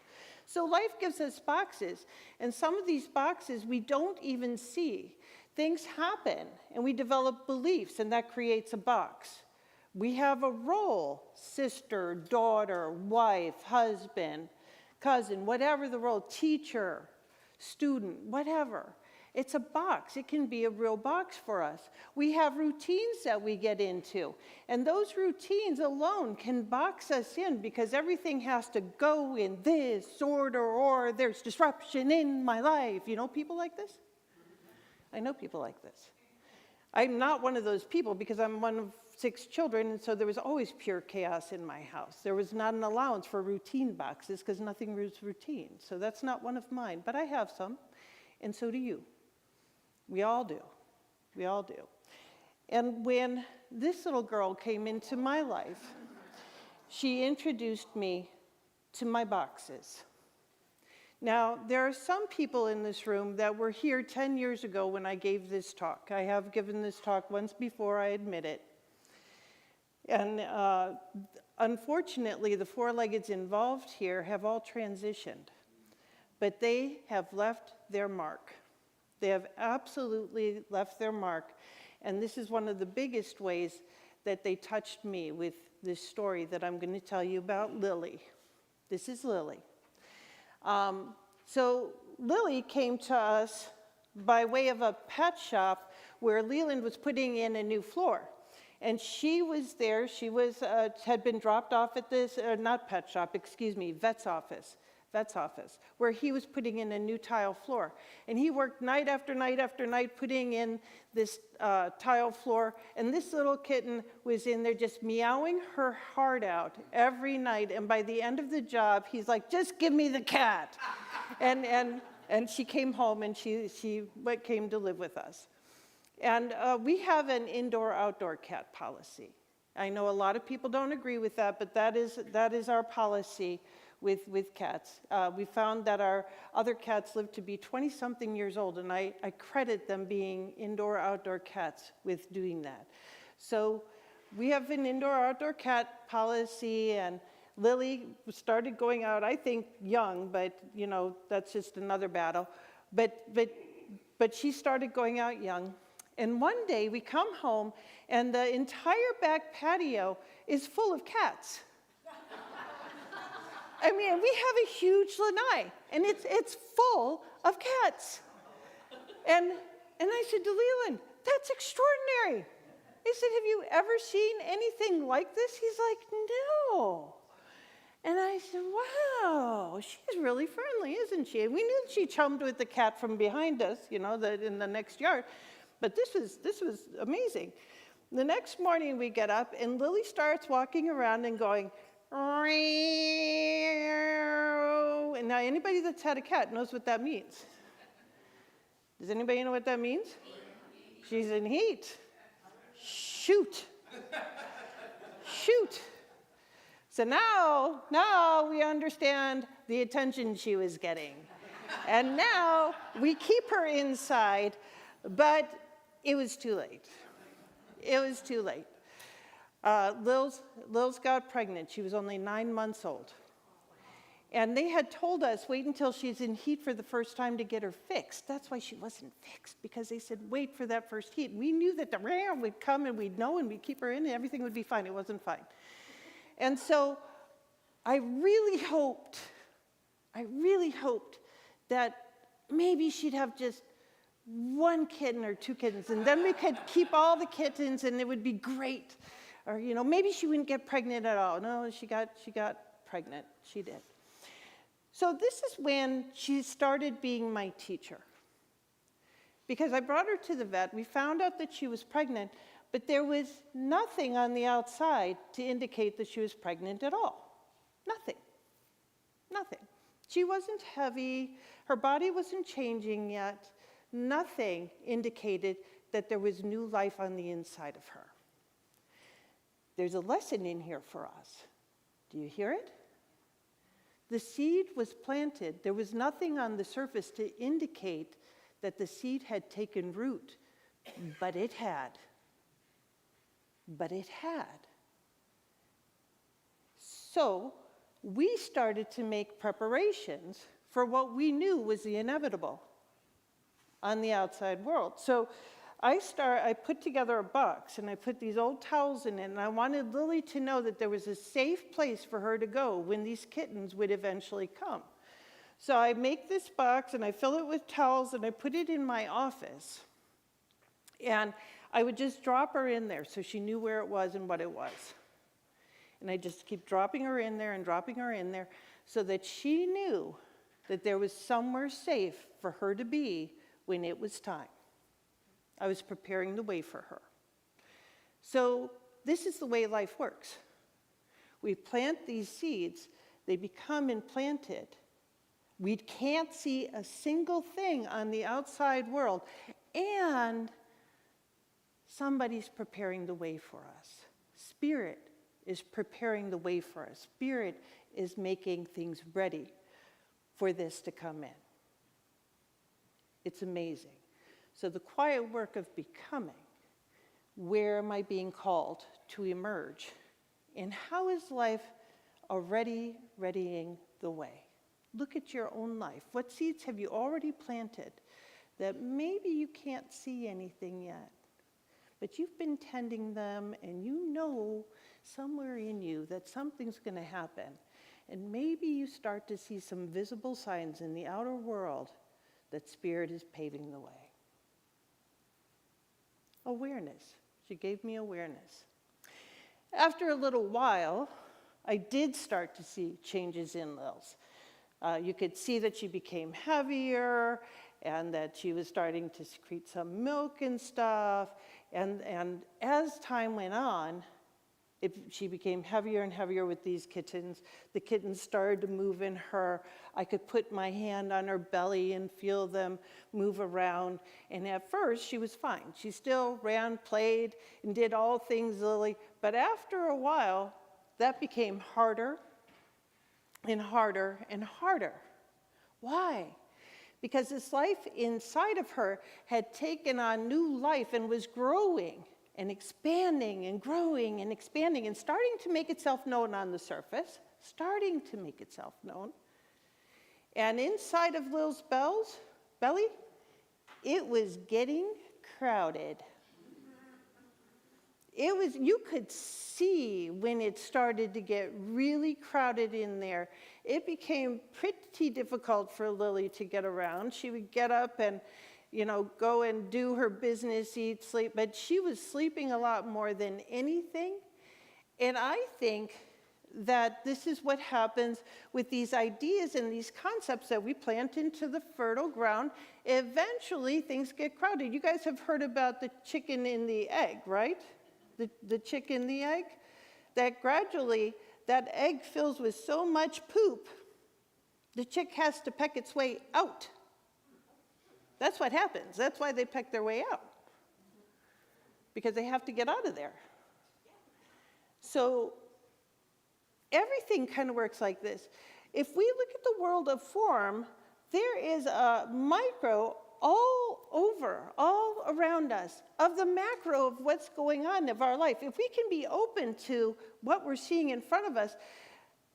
So life gives us boxes, and some of these boxes we don't even see. Things happen, and we develop beliefs, and that creates a box. We have a role, sister, daughter, wife, husband, cousin, whatever the role, teacher, student, whatever. It's a box. It can be a real box for us. We have routines that we get into, and those routines alone can box us in because everything has to go in this order or there's disruption in my life. You know people like this? I know people like this. I'm not one of those people because I'm one of 6 children, and so there was always pure chaos in my house. There was not an allowance for routine boxes because nothing was routine. So that's not one of mine, but I have some, and so do you. We all do. We all do. And when this little girl came into my life, she introduced me to my boxes. Now, there are some people in this room that were here 10 years ago when I gave this talk. I have given this talk once before, I admit it. And unfortunately, the four-leggeds involved here have all transitioned, but they have left their mark. They have absolutely left their mark, and this is one of the biggest ways that they touched me with this story that I'm going to tell you about Lily. This is Lily. So Lily came to us by way of a pet shop where Leland was putting in a new floor. And she was there, she was, had been dropped off at this, not pet shop, excuse me, vet's office, where he was putting in a new tile floor. And he worked night after night after night putting in this tile floor, and this little kitten was in there just meowing her heart out every night, and by the end of the job, he's like, just give me the cat. And she came home, and she came to live with us. And we have an indoor-outdoor cat policy. I know a lot of people don't agree with that, but that is our policy. with cats. We found that our other cats lived to be 20-something years old, and I credit them being indoor-outdoor cats with doing that. So we have an indoor-outdoor cat policy, and Lily started going out, I think, young, but, you know, that's just another battle. But she started going out young. And one day we come home, and the entire back patio is full of cats. I mean, we have a huge lanai, and it's full of cats. And I said to Leland, that's extraordinary. I said, have you ever seen anything like this? He's like, no. And I said, wow, she's really friendly, isn't she? And we knew she chummed with the cat from behind us, you know, in the next yard. But this was amazing. The next morning we get up, and Lily starts walking around and going, and now anybody that's had a cat knows what that means. Does anybody know what that means? She's in heat. Shoot. Shoot. So now we understand the attention she was getting. And now we keep her inside, but it was too late. It was too late. Lil's got pregnant. She was only 9 months old. And they had told us, wait until she's in heat for the first time to get her fixed. That's why she wasn't fixed, because they said, wait for that first heat. We knew that the ram would come, and we'd know, and we'd keep her in, and everything would be fine. It wasn't fine. And so I really hoped that maybe she'd have just one kitten or 2 kittens, and then we could keep all the kittens, and it would be great. Or, you know, maybe she wouldn't get pregnant at all. No, she got pregnant. She did. So this is when she started being my teacher. Because I brought her to the vet. We found out that she was pregnant, but there was nothing on the outside to indicate that she was pregnant at all. Nothing. Nothing. She wasn't heavy. Her body wasn't changing yet. Nothing indicated that there was new life on the inside of her. There's a lesson in here for us. Do you hear it? The seed was planted. There was nothing on the surface to indicate that the seed had taken root, but it had. But it had. So we started to make preparations for what we knew was the inevitable on the outside world. So I put together a box, and I put these old towels in it, and I wanted Lily to know that there was a safe place for her to go when these kittens would eventually come. So I make this box, and I fill it with towels, and I put it in my office. And I would just drop her in there so she knew where it was and what it was. And I just keep dropping her in there and dropping her in there so that she knew that there was somewhere safe for her to be when it was time. I was preparing the way for her. So this is the way life works. We plant these seeds, they become implanted. We can't see a single thing on the outside world, and somebody's preparing the way for us. Spirit is preparing the way for us. Spirit is making things ready for this to come in. It's amazing. So the quiet work of becoming, where am I being called to emerge? And how is life already readying the way? Look at your own life. What seeds have you already planted that maybe you can't see anything yet, but you've been tending them, and you know somewhere in you that something's going to happen. And maybe you start to see some visible signs in the outer world that Spirit is paving the way. Awareness. She gave me awareness. After a little while, I did start to see changes in Lils. You could see that she became heavier, and that she was starting to secrete some milk and stuff. And as time went on, she became heavier and heavier with these kittens. The kittens started to move in her. I could put my hand on her belly and feel them move around. And at first, she was fine. She still ran, played, and did all things Lily. But after a while, that became harder and harder and harder. Why? Because this life inside of her had taken on new life and was growing and expanding and growing and expanding and starting to make itself known on the surface, starting to make itself known. And inside of Lil's belly, it was getting crowded. You could see when it started to get really crowded in there. It became pretty difficult for Lily to get around. She would get up and, go and do her business, eat, sleep, but she was sleeping a lot more than anything. And I think that this is what happens with these ideas and these concepts that we plant into the fertile ground. Eventually, things get crowded. You guys have heard about the chicken in the egg, right? The chick in the egg, that gradually that egg fills with so much poop, the chick has to peck its way out. That's what happens. That's why they peck their way out, because they have to get out of there. So everything kind of works like this. If we look at the world of form, there is a micro all over, all around us, of the macro of what's going on of our life. If we can be open to what we're seeing in front of us,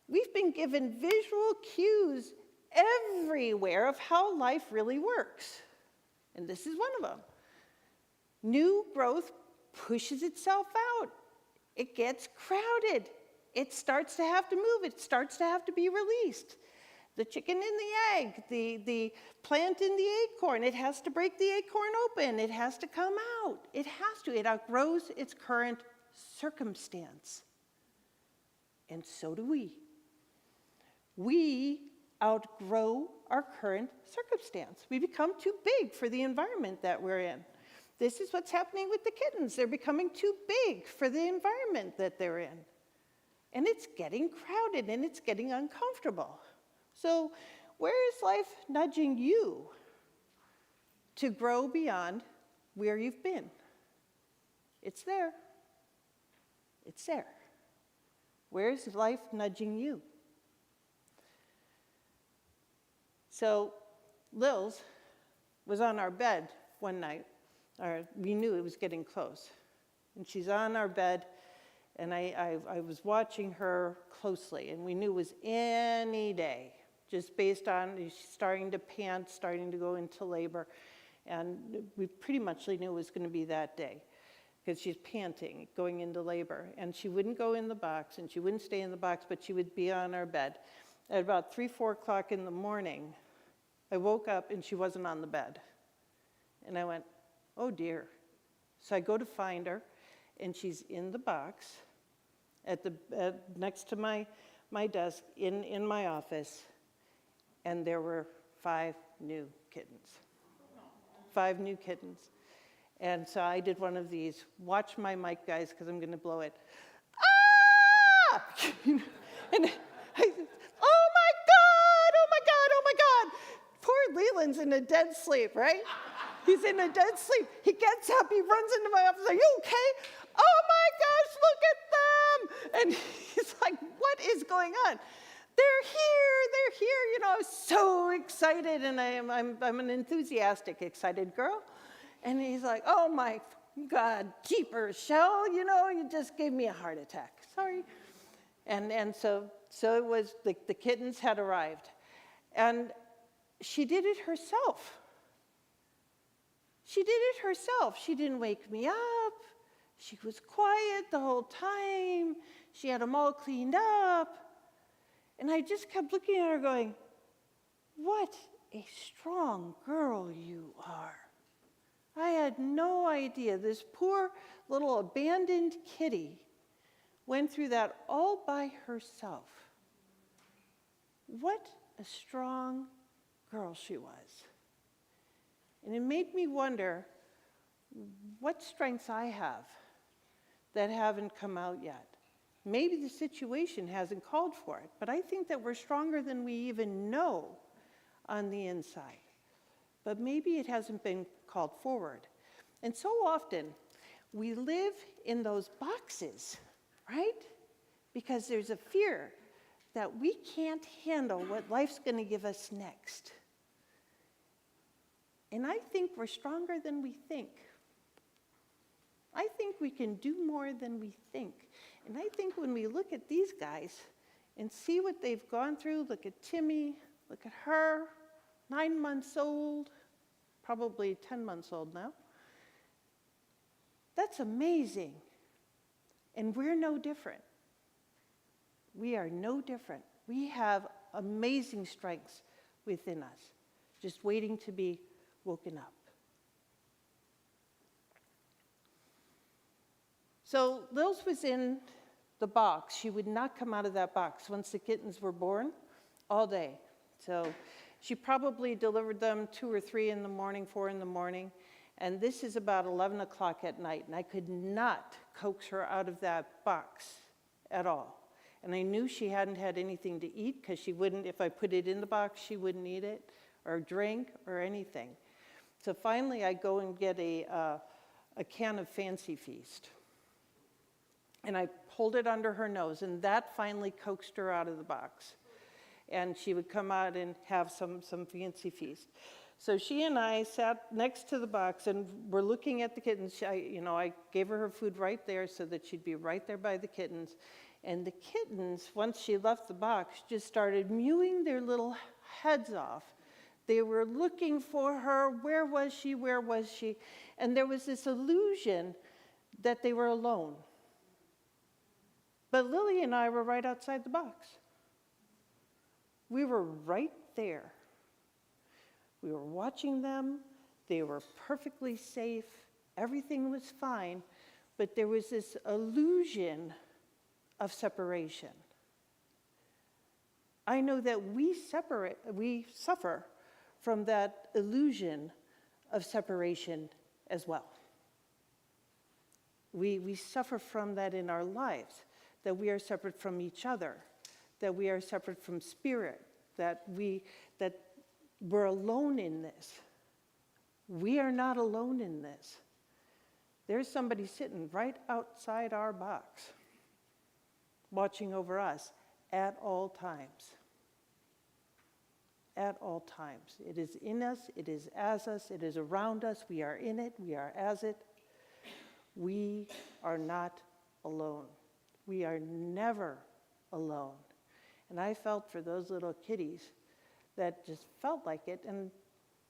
we've been given visual cues everywhere of how life really works. And this is one of them. New growth pushes itself out. It gets crowded. It starts to have to move. It starts to have to be released. The chicken in the egg, the plant in the acorn, it has to break the acorn open. It has to come out. It has to. It outgrows its current circumstance. And so do we. We outgrow our current circumstance. We become too big for the environment that we're in. This is what's happening with the kittens. They're becoming too big for the environment that they're in. And it's getting crowded and it's getting uncomfortable. So where is life nudging you to grow beyond where you've been? It's there. It's there. Where is life nudging you? So Lil's was on our bed one night. We knew it was getting close. And she's on our bed, and I was watching her closely, and we knew it was any day, just based on she's starting to pant, starting to go into labor. And we pretty much knew it was going to be that day, because she's panting, going into labor. And she wouldn't go in the box, and she wouldn't stay in the box, but she would be on our bed. At about 3, 4 o'clock in the morning, I woke up, and she wasn't on the bed. And I went, oh, dear. So I go to find her, and she's in the box next to my desk in my office, and there were 5 new kittens. 5 new kittens. And so I did one of these. Watch my mic, guys, because I'm going to blow it. Ah! And I said, oh, my God, oh, my God, oh, my God. Poor Leland's in a dead sleep, right? He's in a dead sleep. He gets up, he runs into my office, are you okay? Oh my gosh, look at them! And he's like, what is going on? They're here, I was so excited, and I'm an enthusiastic, excited girl. And he's like, oh my God, jeepers, Shell, you just gave me a heart attack. Sorry. And so it was, the kittens had arrived. And she did it herself. She did it herself. She didn't wake me up. She was quiet the whole time. She had them all cleaned up. And I just kept looking at her going, what a strong girl you are. I had no idea this poor little abandoned kitty went through that all by herself. What a strong girl she was. And it made me wonder what strengths I have that haven't come out yet. Maybe the situation hasn't called for it, but I think that we're stronger than we even know on the inside. But maybe it hasn't been called forward. And so often, we live in those boxes, right? Because there's a fear that we can't handle what life's going to give us next. And I think we're stronger than we think. I think we can do more than we think. And I think when we look at these guys and see what they've gone through, look at Timmy, look at her, 9 months old, probably 10 months old now. That's amazing. And we're no different. We are no different. We have amazing strengths within us, just waiting to be woken up. So Lils was in the box. She would not come out of that box once the kittens were born, all day. So she probably delivered them 2 or 3 in the morning, 4 in the morning, and this is about 11 o'clock at night, and I could not coax her out of that box at all. And I knew she hadn't had anything to eat, because she wouldn't, if I put it in the box, she wouldn't eat it, or drink, or anything. So finally I go and get a can of Fancy Feast. And I pulled it under her nose, and that finally coaxed her out of the box. And she would come out and have some Fancy Feast. So she and I sat next to the box, and we're looking at the kittens. I gave her food right there so that she'd be right there by the kittens. And the kittens, once she left the box, just started mewing their little heads off. They were looking for her. Where was she? Where was she? And there was this illusion that they were alone. But Lily and I were right outside the box. We were right there. We were watching them. They were perfectly safe. Everything was fine. But there was this illusion of separation. I know that we suffer from that illusion of separation as well. We suffer from that in our lives, that we are separate from each other, that we are separate from spirit, that we're alone in this. We are not alone in this. There's somebody sitting right outside our box, watching over us at all times. At all times. It is in us, it is as us, it is around us, we are in it, we are as it. We are not alone. We are never alone. And I felt for those little kitties that just felt like it, and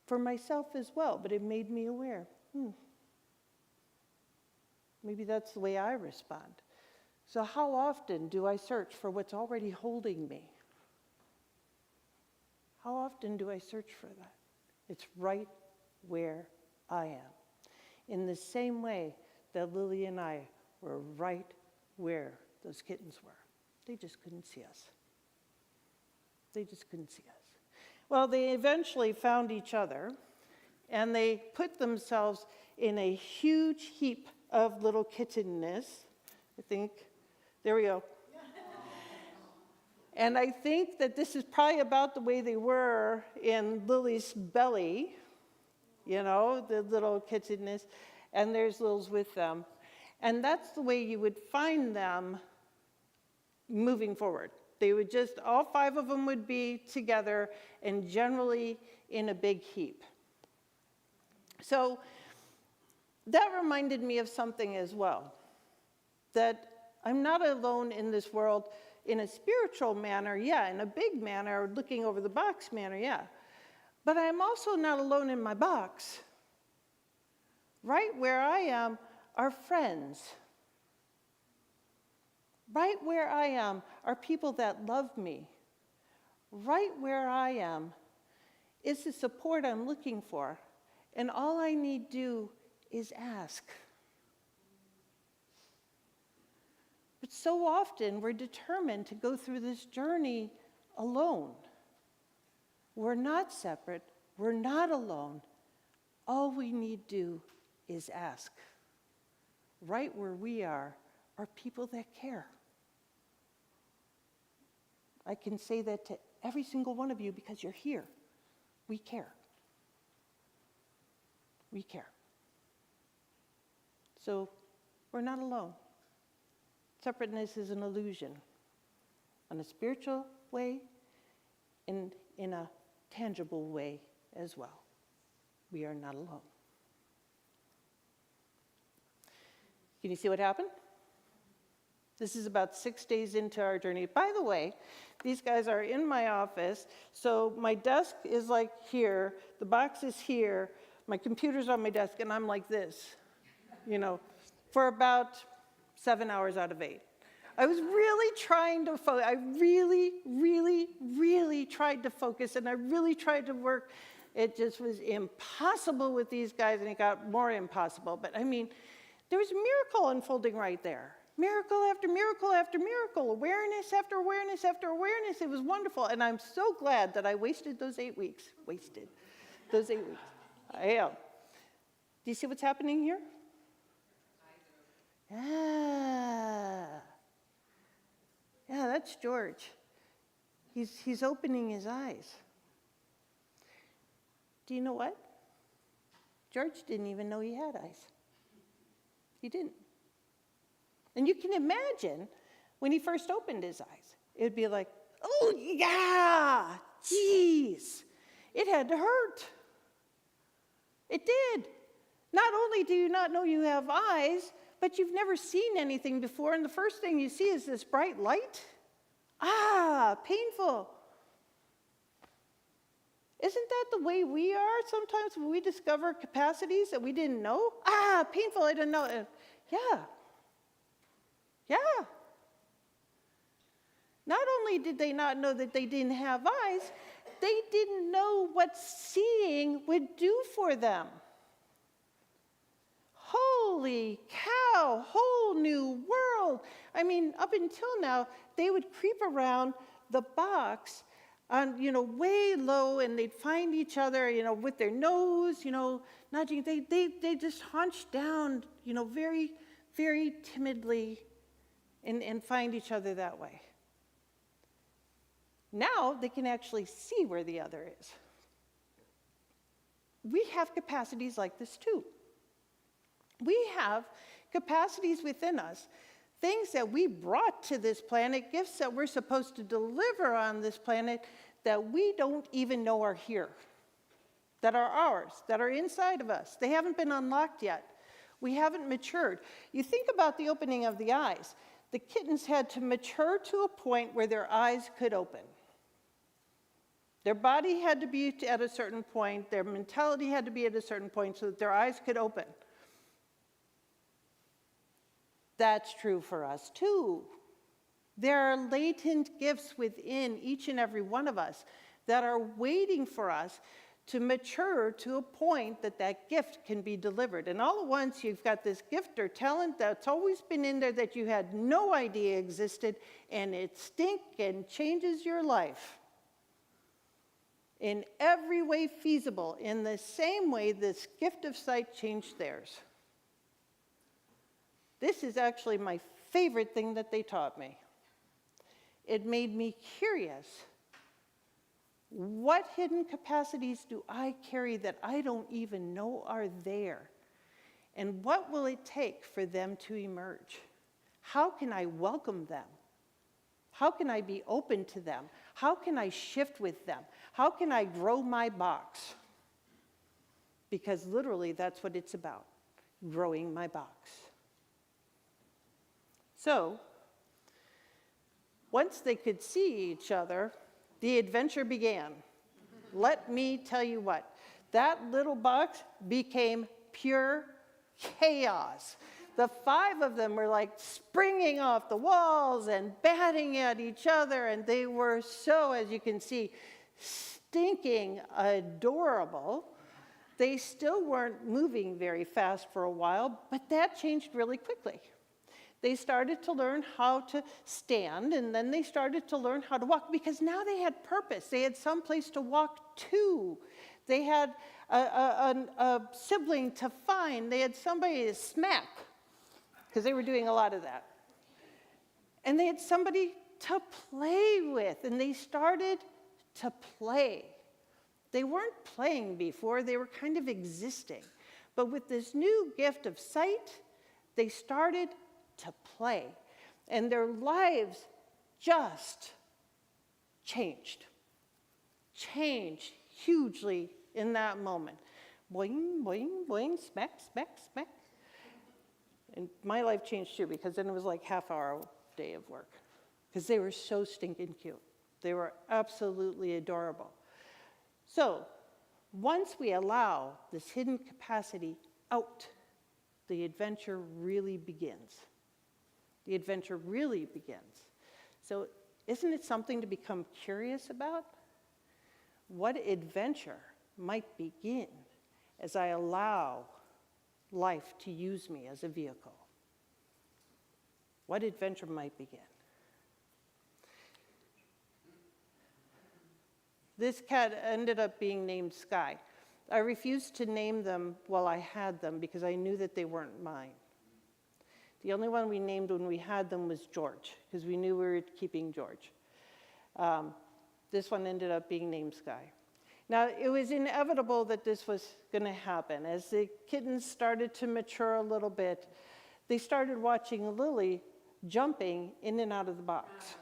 for myself as well, but it made me aware. Maybe that's the way I respond. So how often do I search for what's already holding me? How often do I search for that? It's right where I am. In the same way that Lily and I were right where those kittens were. They just couldn't see us. They just couldn't see us. Well, they eventually found each other, and they put themselves in a huge heap of little kittenness. I think, there we go. And I think that this is probably about the way they were in Lily's belly, the little kittenness, and there's Lils with them. And that's the way you would find them moving forward. They would just, all 5 of them would be together and generally in a big heap. So that reminded me of something as well, that I'm not alone in this world in a spiritual manner, yeah, in a big manner, looking over the box manner, yeah. But I'm also not alone in my box. Right where I am are friends. Right where I am are people that love me. Right where I am is the support I'm looking for. And all I need do is ask. But so often we're determined to go through this journey alone. We're not separate. We're not alone. All we need do is ask. Right where we are people that care. I can say that to every single one of you because you're here. We care. We care. So we're not alone. Separateness is an illusion. on a spiritual way, and in a tangible way as well. We are not alone. Can you see what happened? This is about 6 days into our journey. By the way, these guys are in my office, so my desk is like here, the box is here, my computer's on my desk, and I'm like this, for about 7 hours out of 8. I was really trying to focus. I really, really, really tried to focus, and I really tried to work. It just was impossible with these guys, and it got more impossible. But I mean, there was a miracle unfolding right there. Miracle after miracle after miracle, awareness after awareness after awareness. It was wonderful, and I'm so glad that I wasted those 8 weeks. Those 8 weeks. I am. Do you see what's happening here? Yeah, that's George. He's opening his eyes. Do you know what? George didn't even know he had eyes. He didn't. And you can imagine when he first opened his eyes, it'd be like, oh yeah, geez. It had to hurt. It did. Not only do you not know you have eyes, but you've never seen anything before, and the first thing you see is this bright light. Painful. Isn't that the way we are sometimes when we discover capacities that we didn't know? Painful, I didn't know. Yeah. Not only did they not know that they didn't have eyes, they didn't know what seeing would do for them. Holy cow, whole new world. I mean, up until now, they would creep around the box on, way low, and they'd find each other, with their nose, nudging. They just hunched down, very, very timidly and find each other that way. Now they can actually see where the other is. We have capacities like this too. We have capacities within us, things that we brought to this planet, gifts that we're supposed to deliver on this planet that we don't even know are here, that are ours, that are inside of us. They haven't been unlocked yet. We haven't matured. You think about the opening of the eyes. The kittens had to mature to a point where their eyes could open. Their body had to be at a certain point, their mentality had to be at a certain point so that their eyes could open. That's true for us too. There are latent gifts within each and every one of us that are waiting for us to mature to a point that that gift can be delivered. And all at once, you've got this gift or talent that's always been in there that you had no idea existed, and it stinks and changes your life in every way feasible, in the same way this gift of sight changed theirs. This is actually my favorite thing that they taught me. It made me curious. What hidden capacities do I carry that I don't even know are there? And what will it take for them to emerge? How can I welcome them? How can I be open to them? How can I shift with them? How can I grow my box? Because literally that's what it's about, growing my box. So, once they could see each other, the adventure began. Let me tell you what, that little box became pure chaos. The 5 of them were like springing off the walls and batting at each other, and they were so, as you can see, stinking adorable. They still weren't moving very fast for a while, but that changed really quickly. They started to learn how to stand, and then they started to learn how to walk, because now they had purpose. They had some place to walk to. They had a sibling to find. They had somebody to smack, because they were doing a lot of that. And they had somebody to play with, and they started to play. They weren't playing before, they were kind of existing. But with this new gift of sight, they started to play. And their lives just changed hugely in that moment. Boing, boing, boing, smack, smack, smack. And my life changed too, because then it was like half-hour day of work, because they were so stinking cute. They were absolutely adorable. So once we allow this hidden capacity out, the adventure really begins. The adventure really begins. So isn't it something to become curious about? What adventure might begin as I allow life to use me as a vehicle? What adventure might begin? This cat ended up being named Sky. I refused to name them while I had them because I knew that they weren't mine. The only one we named when we had them was George, because we knew we were keeping George. This one ended up being named Sky. Now, it was inevitable that this was going to happen. As the kittens started to mature a little bit, they started watching Lily jumping in and out of the box.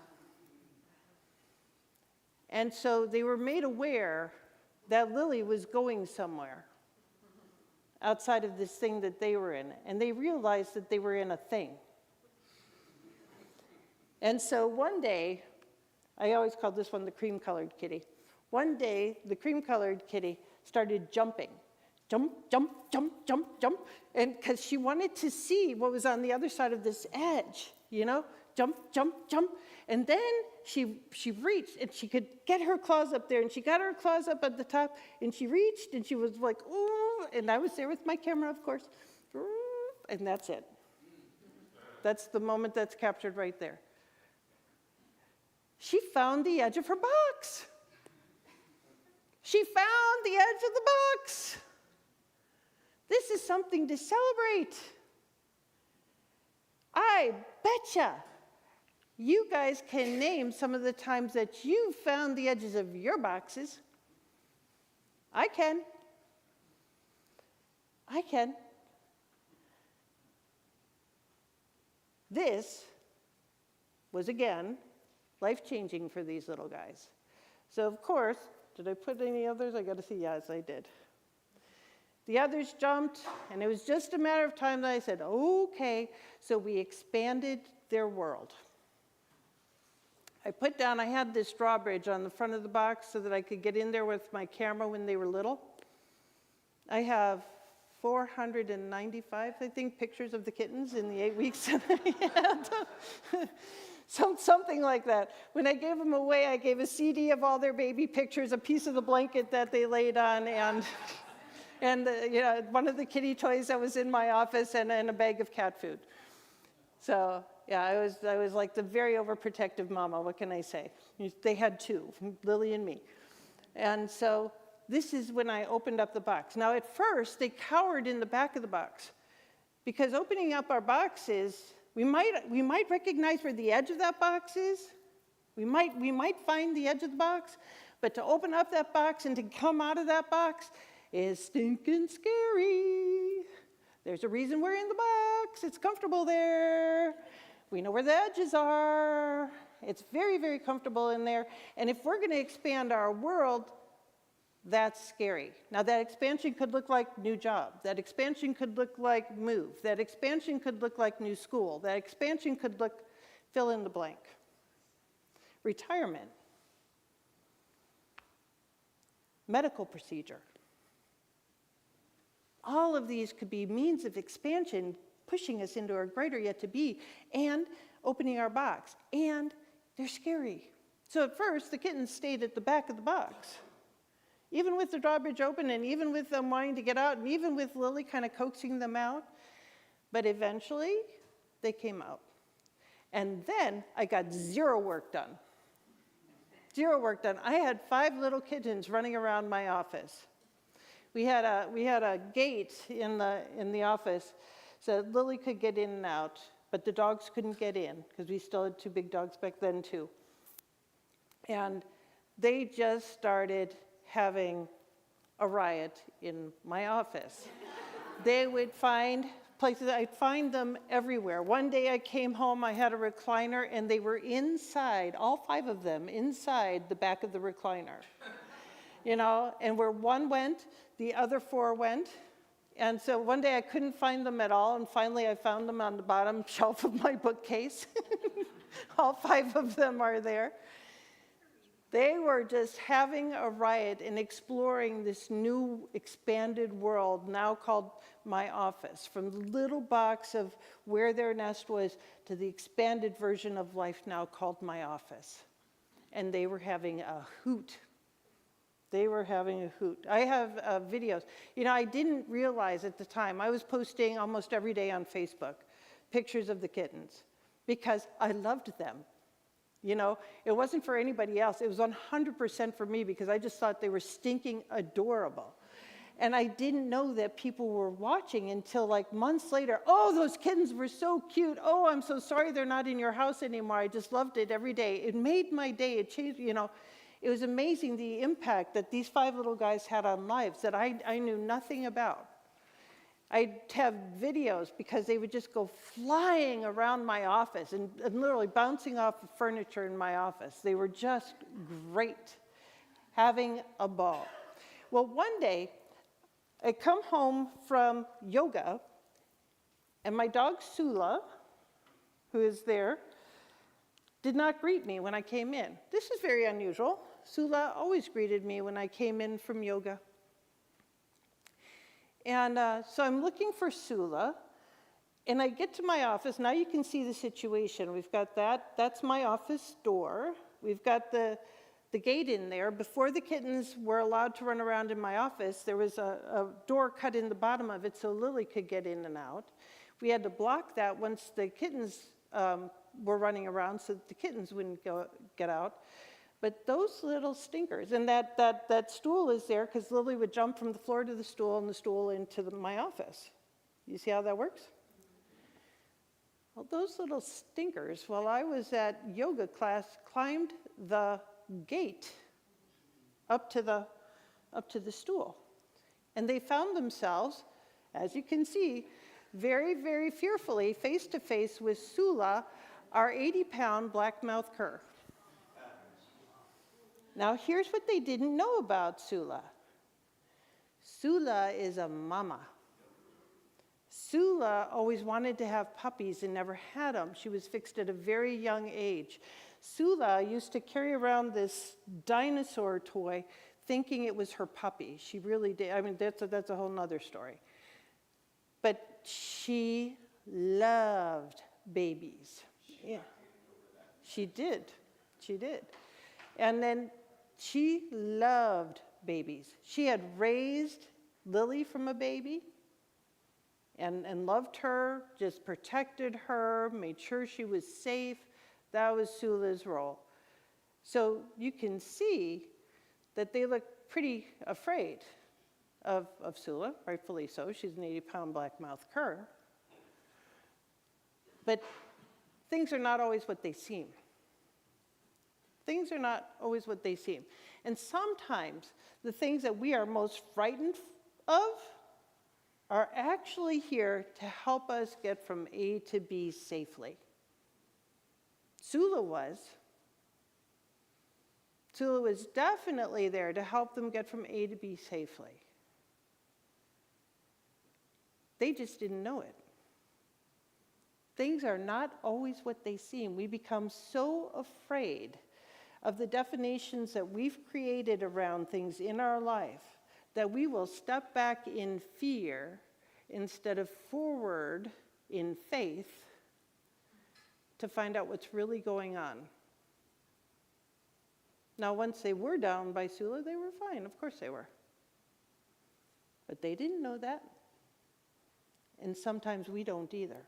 And so they were made aware that Lily was going somewhere outside of this thing that they were in. And they realized that they were in a thing. And so one day, I always called this one the cream-colored kitty. One day, the cream-colored kitty started jumping. Jump, jump, jump, jump, jump. And because she wanted to see what was on the other side of this edge, you know? Jump, jump, jump. And then she reached, and she could get her claws up there, and she got her claws up at the top, and she reached, and she was like, ooh, and I was there with my camera, of course, and that's it. That's the moment that's captured right there. She found the edge of her box. She found the edge of the box. This is something to celebrate. I betcha you guys can name some of the times that you found the edges of your boxes. I can. I can. This was, again, life-changing for these little guys. So, of course, did I put any others? I got to see. Yes, I did. The others jumped, and it was just a matter of time that I said, okay, so we expanded their world. I had this drawbridge on the front of the box so that I could get in there with my camera when they were little. I have 495, I think, pictures of the kittens in the 8 weeks that I had them. Something like that. When I gave them away, I gave a CD of all their baby pictures, a piece of the blanket that they laid on, and one of the kitty toys that was in my office, and a bag of cat food. So yeah, I was like the very overprotective mama. What can I say? They had two, Lily and me. And so this is when I opened up the box. Now at first they cowered in the back of the box, because opening up our boxes, we might recognize where the edge of that box is. We might find the edge of the box, but to open up that box and to come out of that box is stinking scary. There's a reason we're in the box. It's comfortable there. We know where the edges are. It's very, very comfortable in there. And if we're going to expand our world, that's scary. Now, that expansion could look like new job. That expansion could look like move. That expansion could look like new school. That expansion could look, fill in the blank. Retirement. Medical procedure. All of these could be means of expansion, pushing us into our greater yet to be, and opening our box. And they're scary. So at first, the kittens stayed at the back of the box. Even with the drawbridge open, and even with them wanting to get out, and even with Lily kind of coaxing them out. But eventually, they came out. And then I got zero work done. Zero work done. I had 5 little kittens running around my office. We had a gate in the office so that Lily could get in and out, but the dogs couldn't get in because we still had 2 big dogs back then too. And they just started having a riot in my office. They would find places. I'd find them everywhere. One day I came home, I had a recliner, and they were inside, all 5 of them, inside the back of the recliner. You know, and where one went, the other 4 went. And so one day I couldn't find them at all, and finally I found them on the bottom shelf of my bookcase. All 5 of them are there. They were just having a riot and exploring this new expanded world now called my office, from the little box of where their nest was to the expanded version of life now called my office. And they were having a hoot. They were having a hoot. I have videos. You know, I didn't realize at the time, I was posting almost every day on Facebook pictures of the kittens because I loved them. You know, it wasn't for anybody else. It was 100% for me because I just thought they were stinking adorable. And I didn't know that people were watching until like months later. Oh, those kittens were so cute. Oh, I'm so sorry they're not in your house anymore. I just loved it every day. It made my day. It changed, you know. It was amazing the impact that these 5 little guys had on lives that I knew nothing about. I'd have videos because they would just go flying around my office and literally bouncing off the furniture in my office. They were just great, having a ball. Well, one day, I come home from yoga, and my dog Sula, who is there, did not greet me when I came in. This is very unusual. Sula always greeted me when I came in from yoga. And so I'm looking for Sula, and I get to my office. Now you can see the situation. We've got that's my office door. We've got the gate in there. Before the kittens were allowed to run around in my office, there was a door cut in the bottom of it so Lily could get in and out. We had to block that once the kittens were running around so that the kittens wouldn't get out. But those little stinkers, and that stool is there because Lily would jump from the floor to the stool and the stool into my office. You see how that works? Well, those little stinkers, while I was at yoga class, climbed the gate up to the stool. And they found themselves, as you can see, very, very fearfully face to face with Sula, our 80-pound black-mouthed cur. Now, here's what they didn't know about Sula. Sula is a mama. Sula always wanted to have puppies and never had them. She was fixed at a very young age. Sula used to carry around this dinosaur toy thinking it was her puppy. She really did. I mean, that's a whole nother story. But she loved babies. Yeah, she did. She did. And then she loved babies. She had raised Lily from a baby and loved her, just protected her, made sure she was safe. That was Sula's role. So you can see that they look pretty afraid of Sula, rightfully so. She's an 80-pound black-mouthed cur. But things are not always what they seem. Things are not always what they seem. And sometimes the things that we are most frightened of are actually here to help us get from A to B safely. Sula was. Sula was definitely there to help them get from A to B safely. They just didn't know it. Things are not always what they seem. We become so afraid of the definitions that we've created around things in our life that we will step back in fear instead of forward in faith to find out what's really going on. Now, once they were down by Sula, they were fine. Of course they were. But they didn't know that. And sometimes we don't either.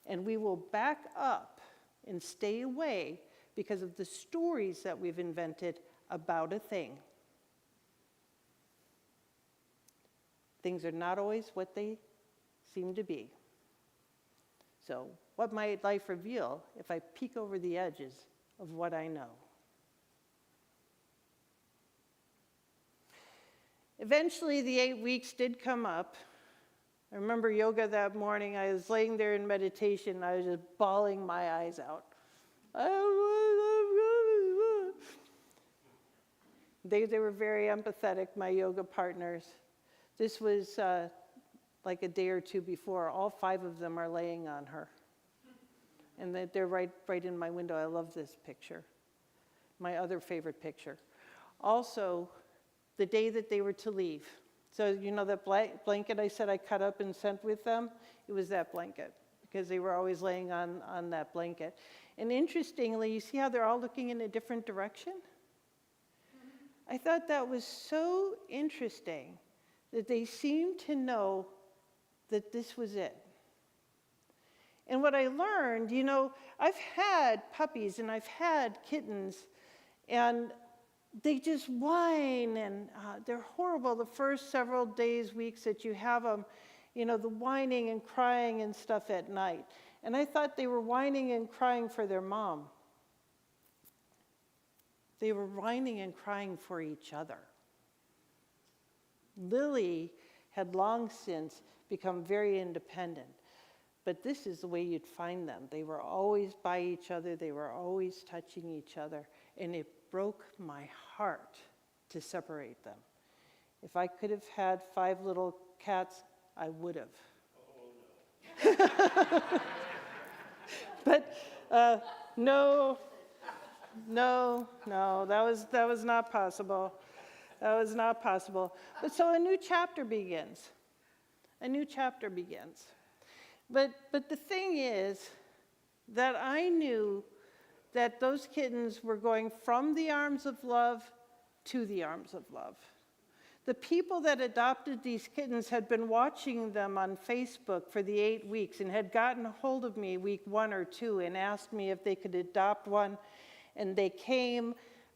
And we will back up and stay away because of the stories that we've invented about a thing. Things are not always what they seem to be. So, what might life reveal if I peek over the edges of what I know? Eventually, the 8 weeks did come up. I remember yoga that morning. I was laying there in meditation. I was just bawling my eyes out. They were very empathetic, my yoga partners. This was like a day or two before. All 5 of them are laying on her. And they're right in my window. I love this picture. My other favorite picture. Also, the day that they were to leave. So you know that blanket I said I cut up and sent with them? It was that blanket, because they were always laying on that blanket. And interestingly, you see how they're all looking in a different direction? I thought that was so interesting that they seemed to know that this was it. And what I learned, you know, I've had puppies and I've had kittens, and they just whine, and they're horrible the first several days, weeks that you have them, you know, the whining and crying and stuff at night. And I thought they were whining and crying for their mom. They were whining and crying for each other. Lily had long since become very independent, but this is the way you'd find them. They were always by each other. They were always touching each other, and it broke my heart to separate them. If I could have had 5 little cats, I would have. Oh, no. But no, that was not possible. That was not possible. But so a new chapter begins. A new chapter begins. But the thing is that I knew that those kittens were going from the arms of love to the arms of love. The people that adopted these kittens had been watching them on Facebook for the 8 weeks and had gotten a hold of me week 1 or 2 and asked me if they could adopt one. And they came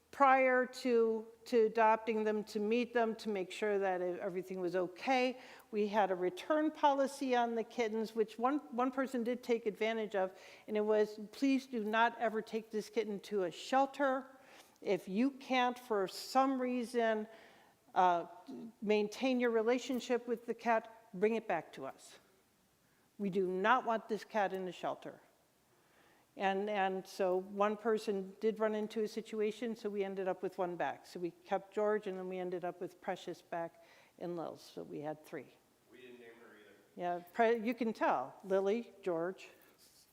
prior to adopting them to meet them to make sure that everything was okay. We had a return policy on the kittens, which one person did take advantage of, and it was, please do not ever take this kitten to a shelter. If you can't, for some reason, maintain your relationship with the cat, bring it back to us. We do not want this cat in the shelter. And so one person did run into a situation, so we ended up with 1 back. So we kept George, and then we ended up with Precious back and Lil, so we had 3. We didn't name her either. Yeah, you can tell. Lily, George,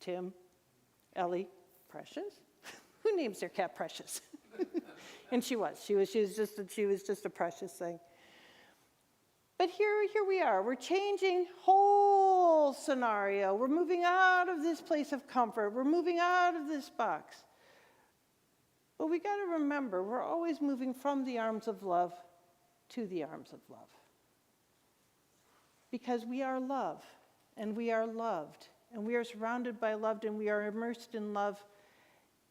Tim, Ellie, Precious. Who names their cat Precious? And she was just a precious thing. But here we are. We're changing whole scenario. We're moving out of this place of comfort. We're moving out of this box. But we got to remember, we're always moving from the arms of love to the arms of love. Because we are love, and we are loved, and we are surrounded by love, and we are immersed in love.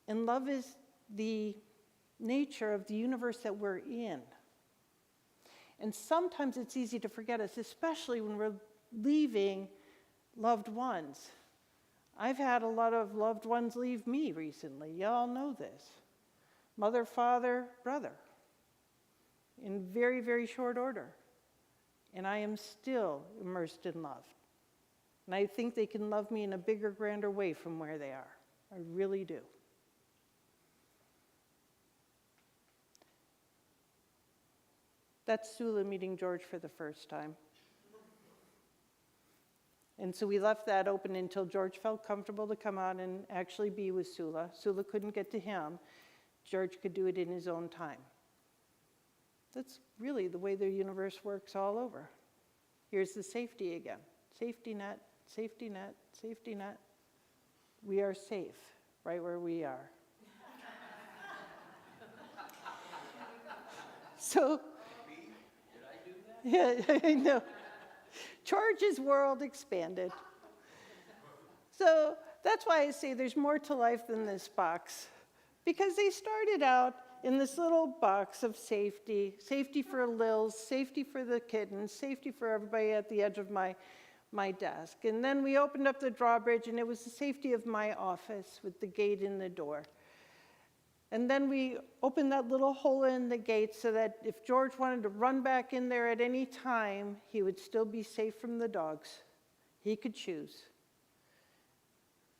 And love is the nature of the universe that we're in. And sometimes it's easy to forget us, especially when we're leaving loved ones. I've had a lot of loved ones leave me recently. Y'all know this. Mother, father, brother. In very, very short order. And I am still immersed in love. And I think they can love me in a bigger, grander way from where they are. I really do. That's Sula meeting George for the first time. And so we left that open until George felt comfortable to come out and actually be with Sula. Sula couldn't get to him. George could do it in his own time. That's really the way the universe works all over. Here's the safety again. Safety net, safety net, safety net. We are safe right where we are. So, yeah, I know. George's world expanded. So that's why I say there's more to life than this box. Because they started out in this little box of safety. Safety for Lils, safety for the kittens, safety for everybody at the edge of my desk. And then we opened up the drawbridge, and it was the safety of my office with the gate in the door. And then we opened that little hole in the gate so that if George wanted to run back in there at any time, he would still be safe from the dogs. he could choose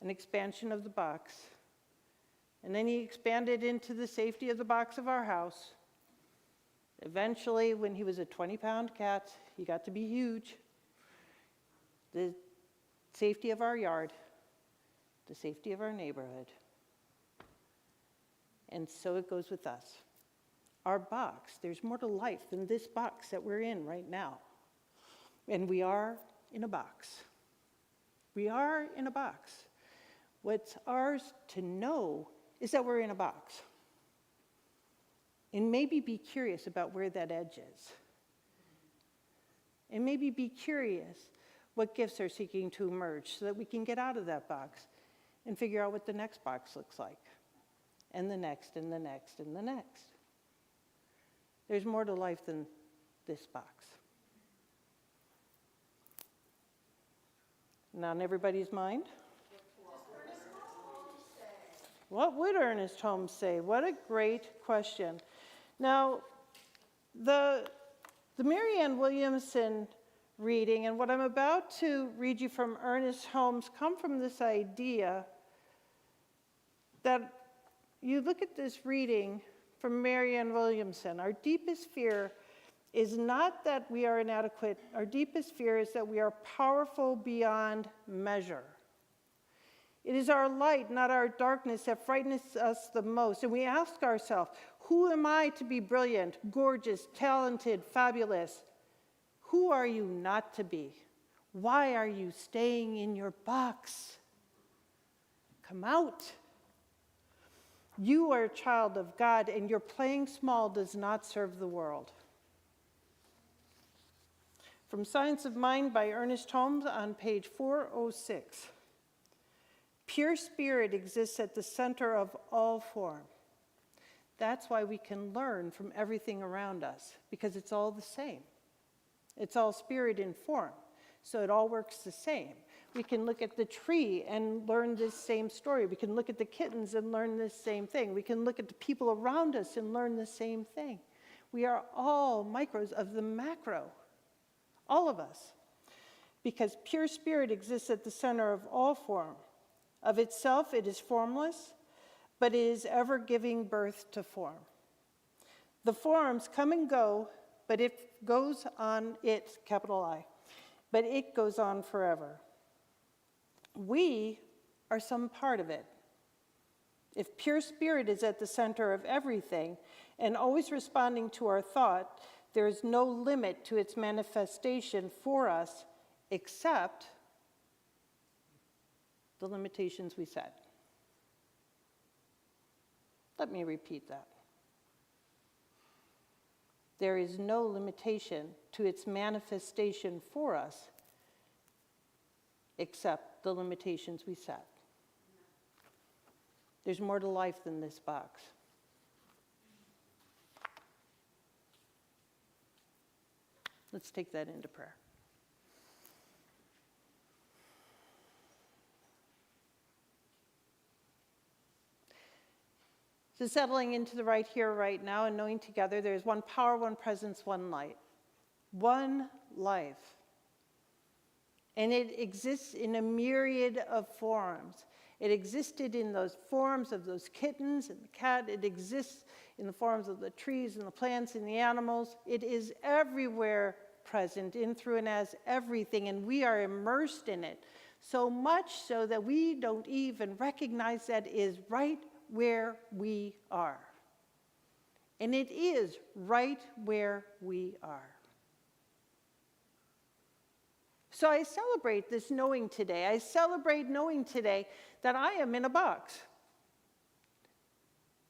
an expansion of the box. And then he expanded into the safety of the box of our house. Eventually, when he was a 20-pound cat, he got to be huge. The safety of our yard, the safety of our neighborhood. And so it goes with us. Our box, there's more to life than this box that we're in right now. And we are in a box. We are in a box. What's ours to know is that we're in a box. And maybe be curious about where that edge is. And maybe be curious what gifts are seeking to emerge so that we can get out of that box and figure out what the next box looks like. And the next, and the next, and the next. There's more to life than this box. Not in everybody's mind? What would Ernest Holmes say? What a great question. Now, the Marianne Williamson reading and what I'm about to read you from Ernest Holmes come from this idea that you look at this reading from Marianne Williamson. Our deepest fear is not that we are inadequate. Our deepest fear is that we are powerful beyond measure. It is our light, not our darkness, that frightens us the most. And we ask ourselves, who am I to be brilliant, gorgeous, talented, fabulous? Who are you not to be? Why are you staying in your box? Come out. You are a child of God, and your playing small does not serve the world. From Science of Mind by Ernest Holmes on page 406. Pure spirit exists at the center of all form. That's why we can learn from everything around us, because it's all the same. It's all spirit in form, so it all works the same. We can look at the tree and learn this same story. We can look at the kittens and learn this same thing. We can look at the people around us and learn the same thing. We are all micros of the macro, all of us, because pure spirit exists at the center of all form. Of itself, it is formless, but it is ever giving birth to form. The forms come and go, but it goes on, it, capital I, but it goes on forever. We are some part of it. If pure spirit is at the center of everything and always responding to our thought, there is no limit to its manifestation for us except the limitations we set. Let me repeat that. There is no limitation to its manifestation for us except the limitations we set. There's more to life than this box. Let's take that into prayer. So settling into the right here, right now, and knowing together there is one power, one presence, one light. One life. And it exists in a myriad of forms. It existed in those forms of those kittens and the cat. It exists in the forms of the trees and the plants and the animals. It is everywhere present, in, through, and as everything, and we are immersed in it. So much so that we don't even recognize that it is right where we are. And it is right where we are. So I celebrate this knowing today. I celebrate knowing today that I am in a box.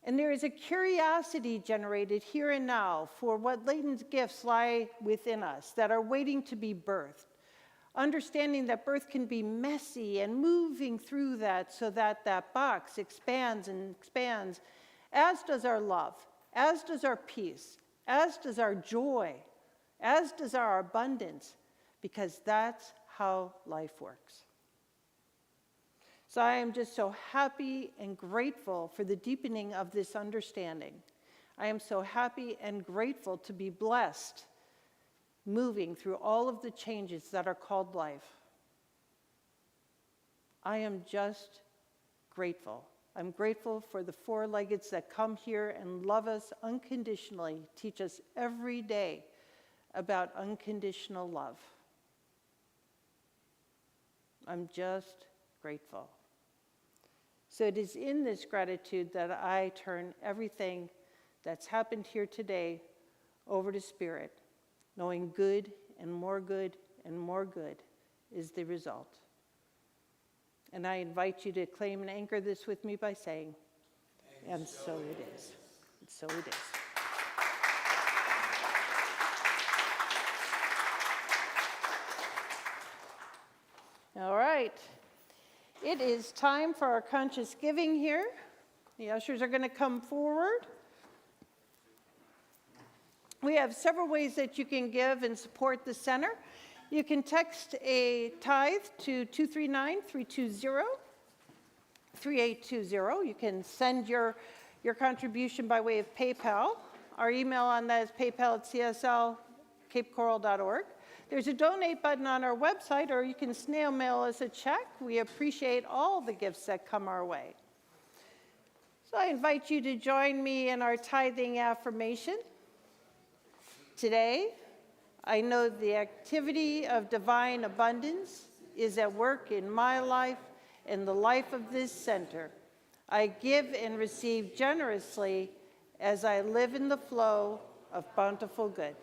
And there is a curiosity generated here and now for what latent gifts lie within us that are waiting to be birthed. Understanding that birth can be messy and moving through that so that that box expands and expands, as does our love, as does our peace, as does our joy, as does our abundance, because that's how life works. So I am just so happy and grateful for the deepening of this understanding. I am so happy and grateful to be blessed, moving through all of the changes that are called life. I am just grateful. I'm grateful for the four-leggeds that come here and love us unconditionally, teach us every day about unconditional love. I'm just grateful. So it is in this gratitude that I turn everything that's happened here today over to Spirit, knowing good and more good and more good is the result. And I invite you to claim and anchor this with me by saying, and so it is. And so it is. All right. It is time for our conscious giving here. The ushers are going to come forward. We have several ways that you can give and support the center. You can text a tithe to 239-320-3820. You can send your contribution by way of PayPal. Our email on that is paypal@cslcapecoral.org. There's a donate button on our website, or you can snail mail us a check. We appreciate all the gifts that come our way. So I invite you to join me in our tithing affirmation. Today, I know the activity of divine abundance is at work in my life and the life of this center. I give and receive generously as I live in the flow of bountiful good.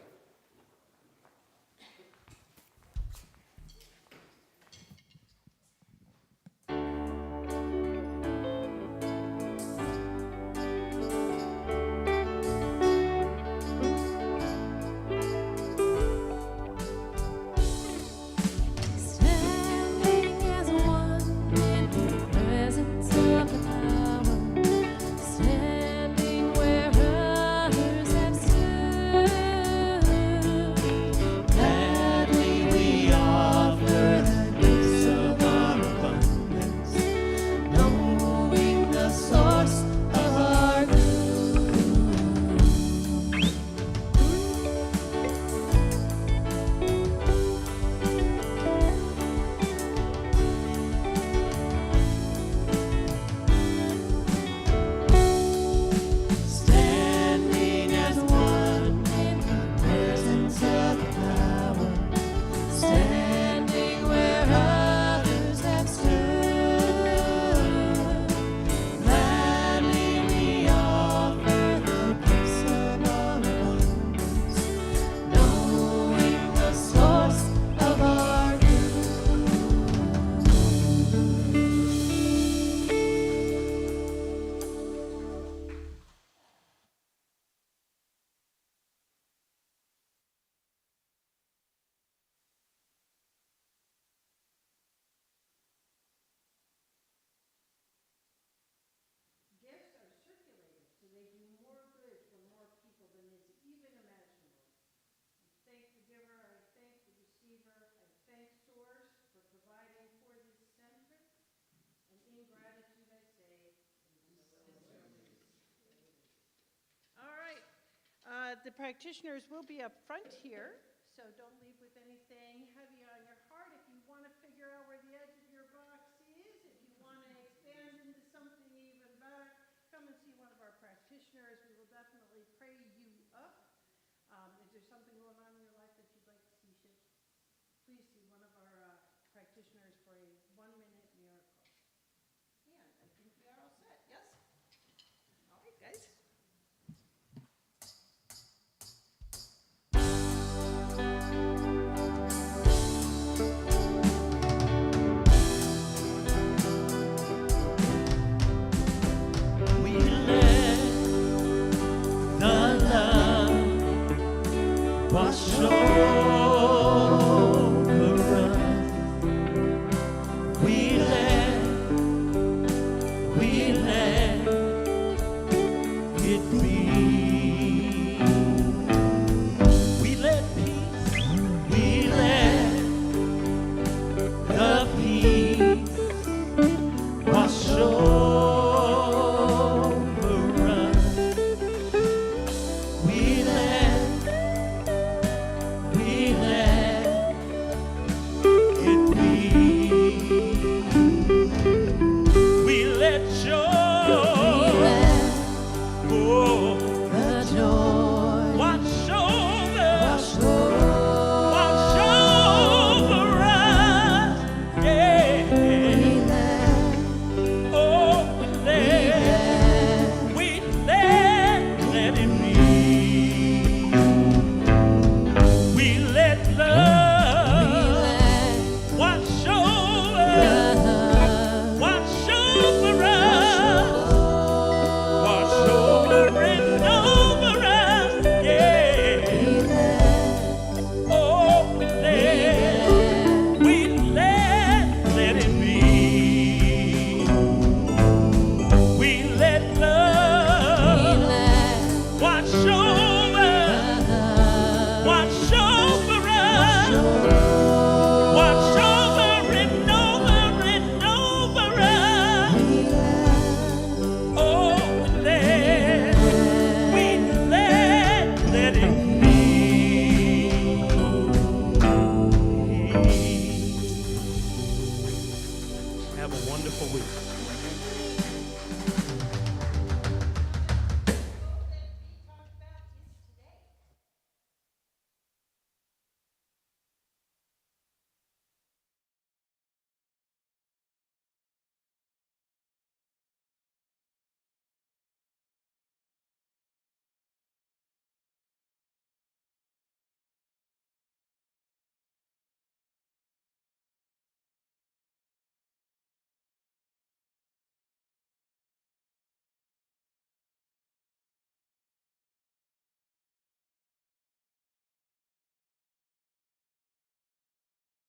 Standing as one in the presence of the power, standing where others have stood. Gladly we offer the gifts of our abundance, knowing the source of our good. Standing as one in the presence of the power, standing where others have stood. Gladly we offer the gifts of our abundance, knowing the source of our good. Gifts are circulated so they do more good for more people than is even imaginable. I thank the giver, I thank the receiver, I thank Source for providing for this center, and in gratitude I say, and so it is. All right, the practitioners will be up front here, so don't leave with anything heavy on your heart. If you want to figure out where the edge of your box is, if you want to expand into something even better, come and see one of our practitioners. We will definitely pray you up. Is there something going on in your life that you'd like to see shift? Please see one of our practitioners for a 1-minute miracle. And I think we are all set, yes? All right, guys. We let the love wash over love.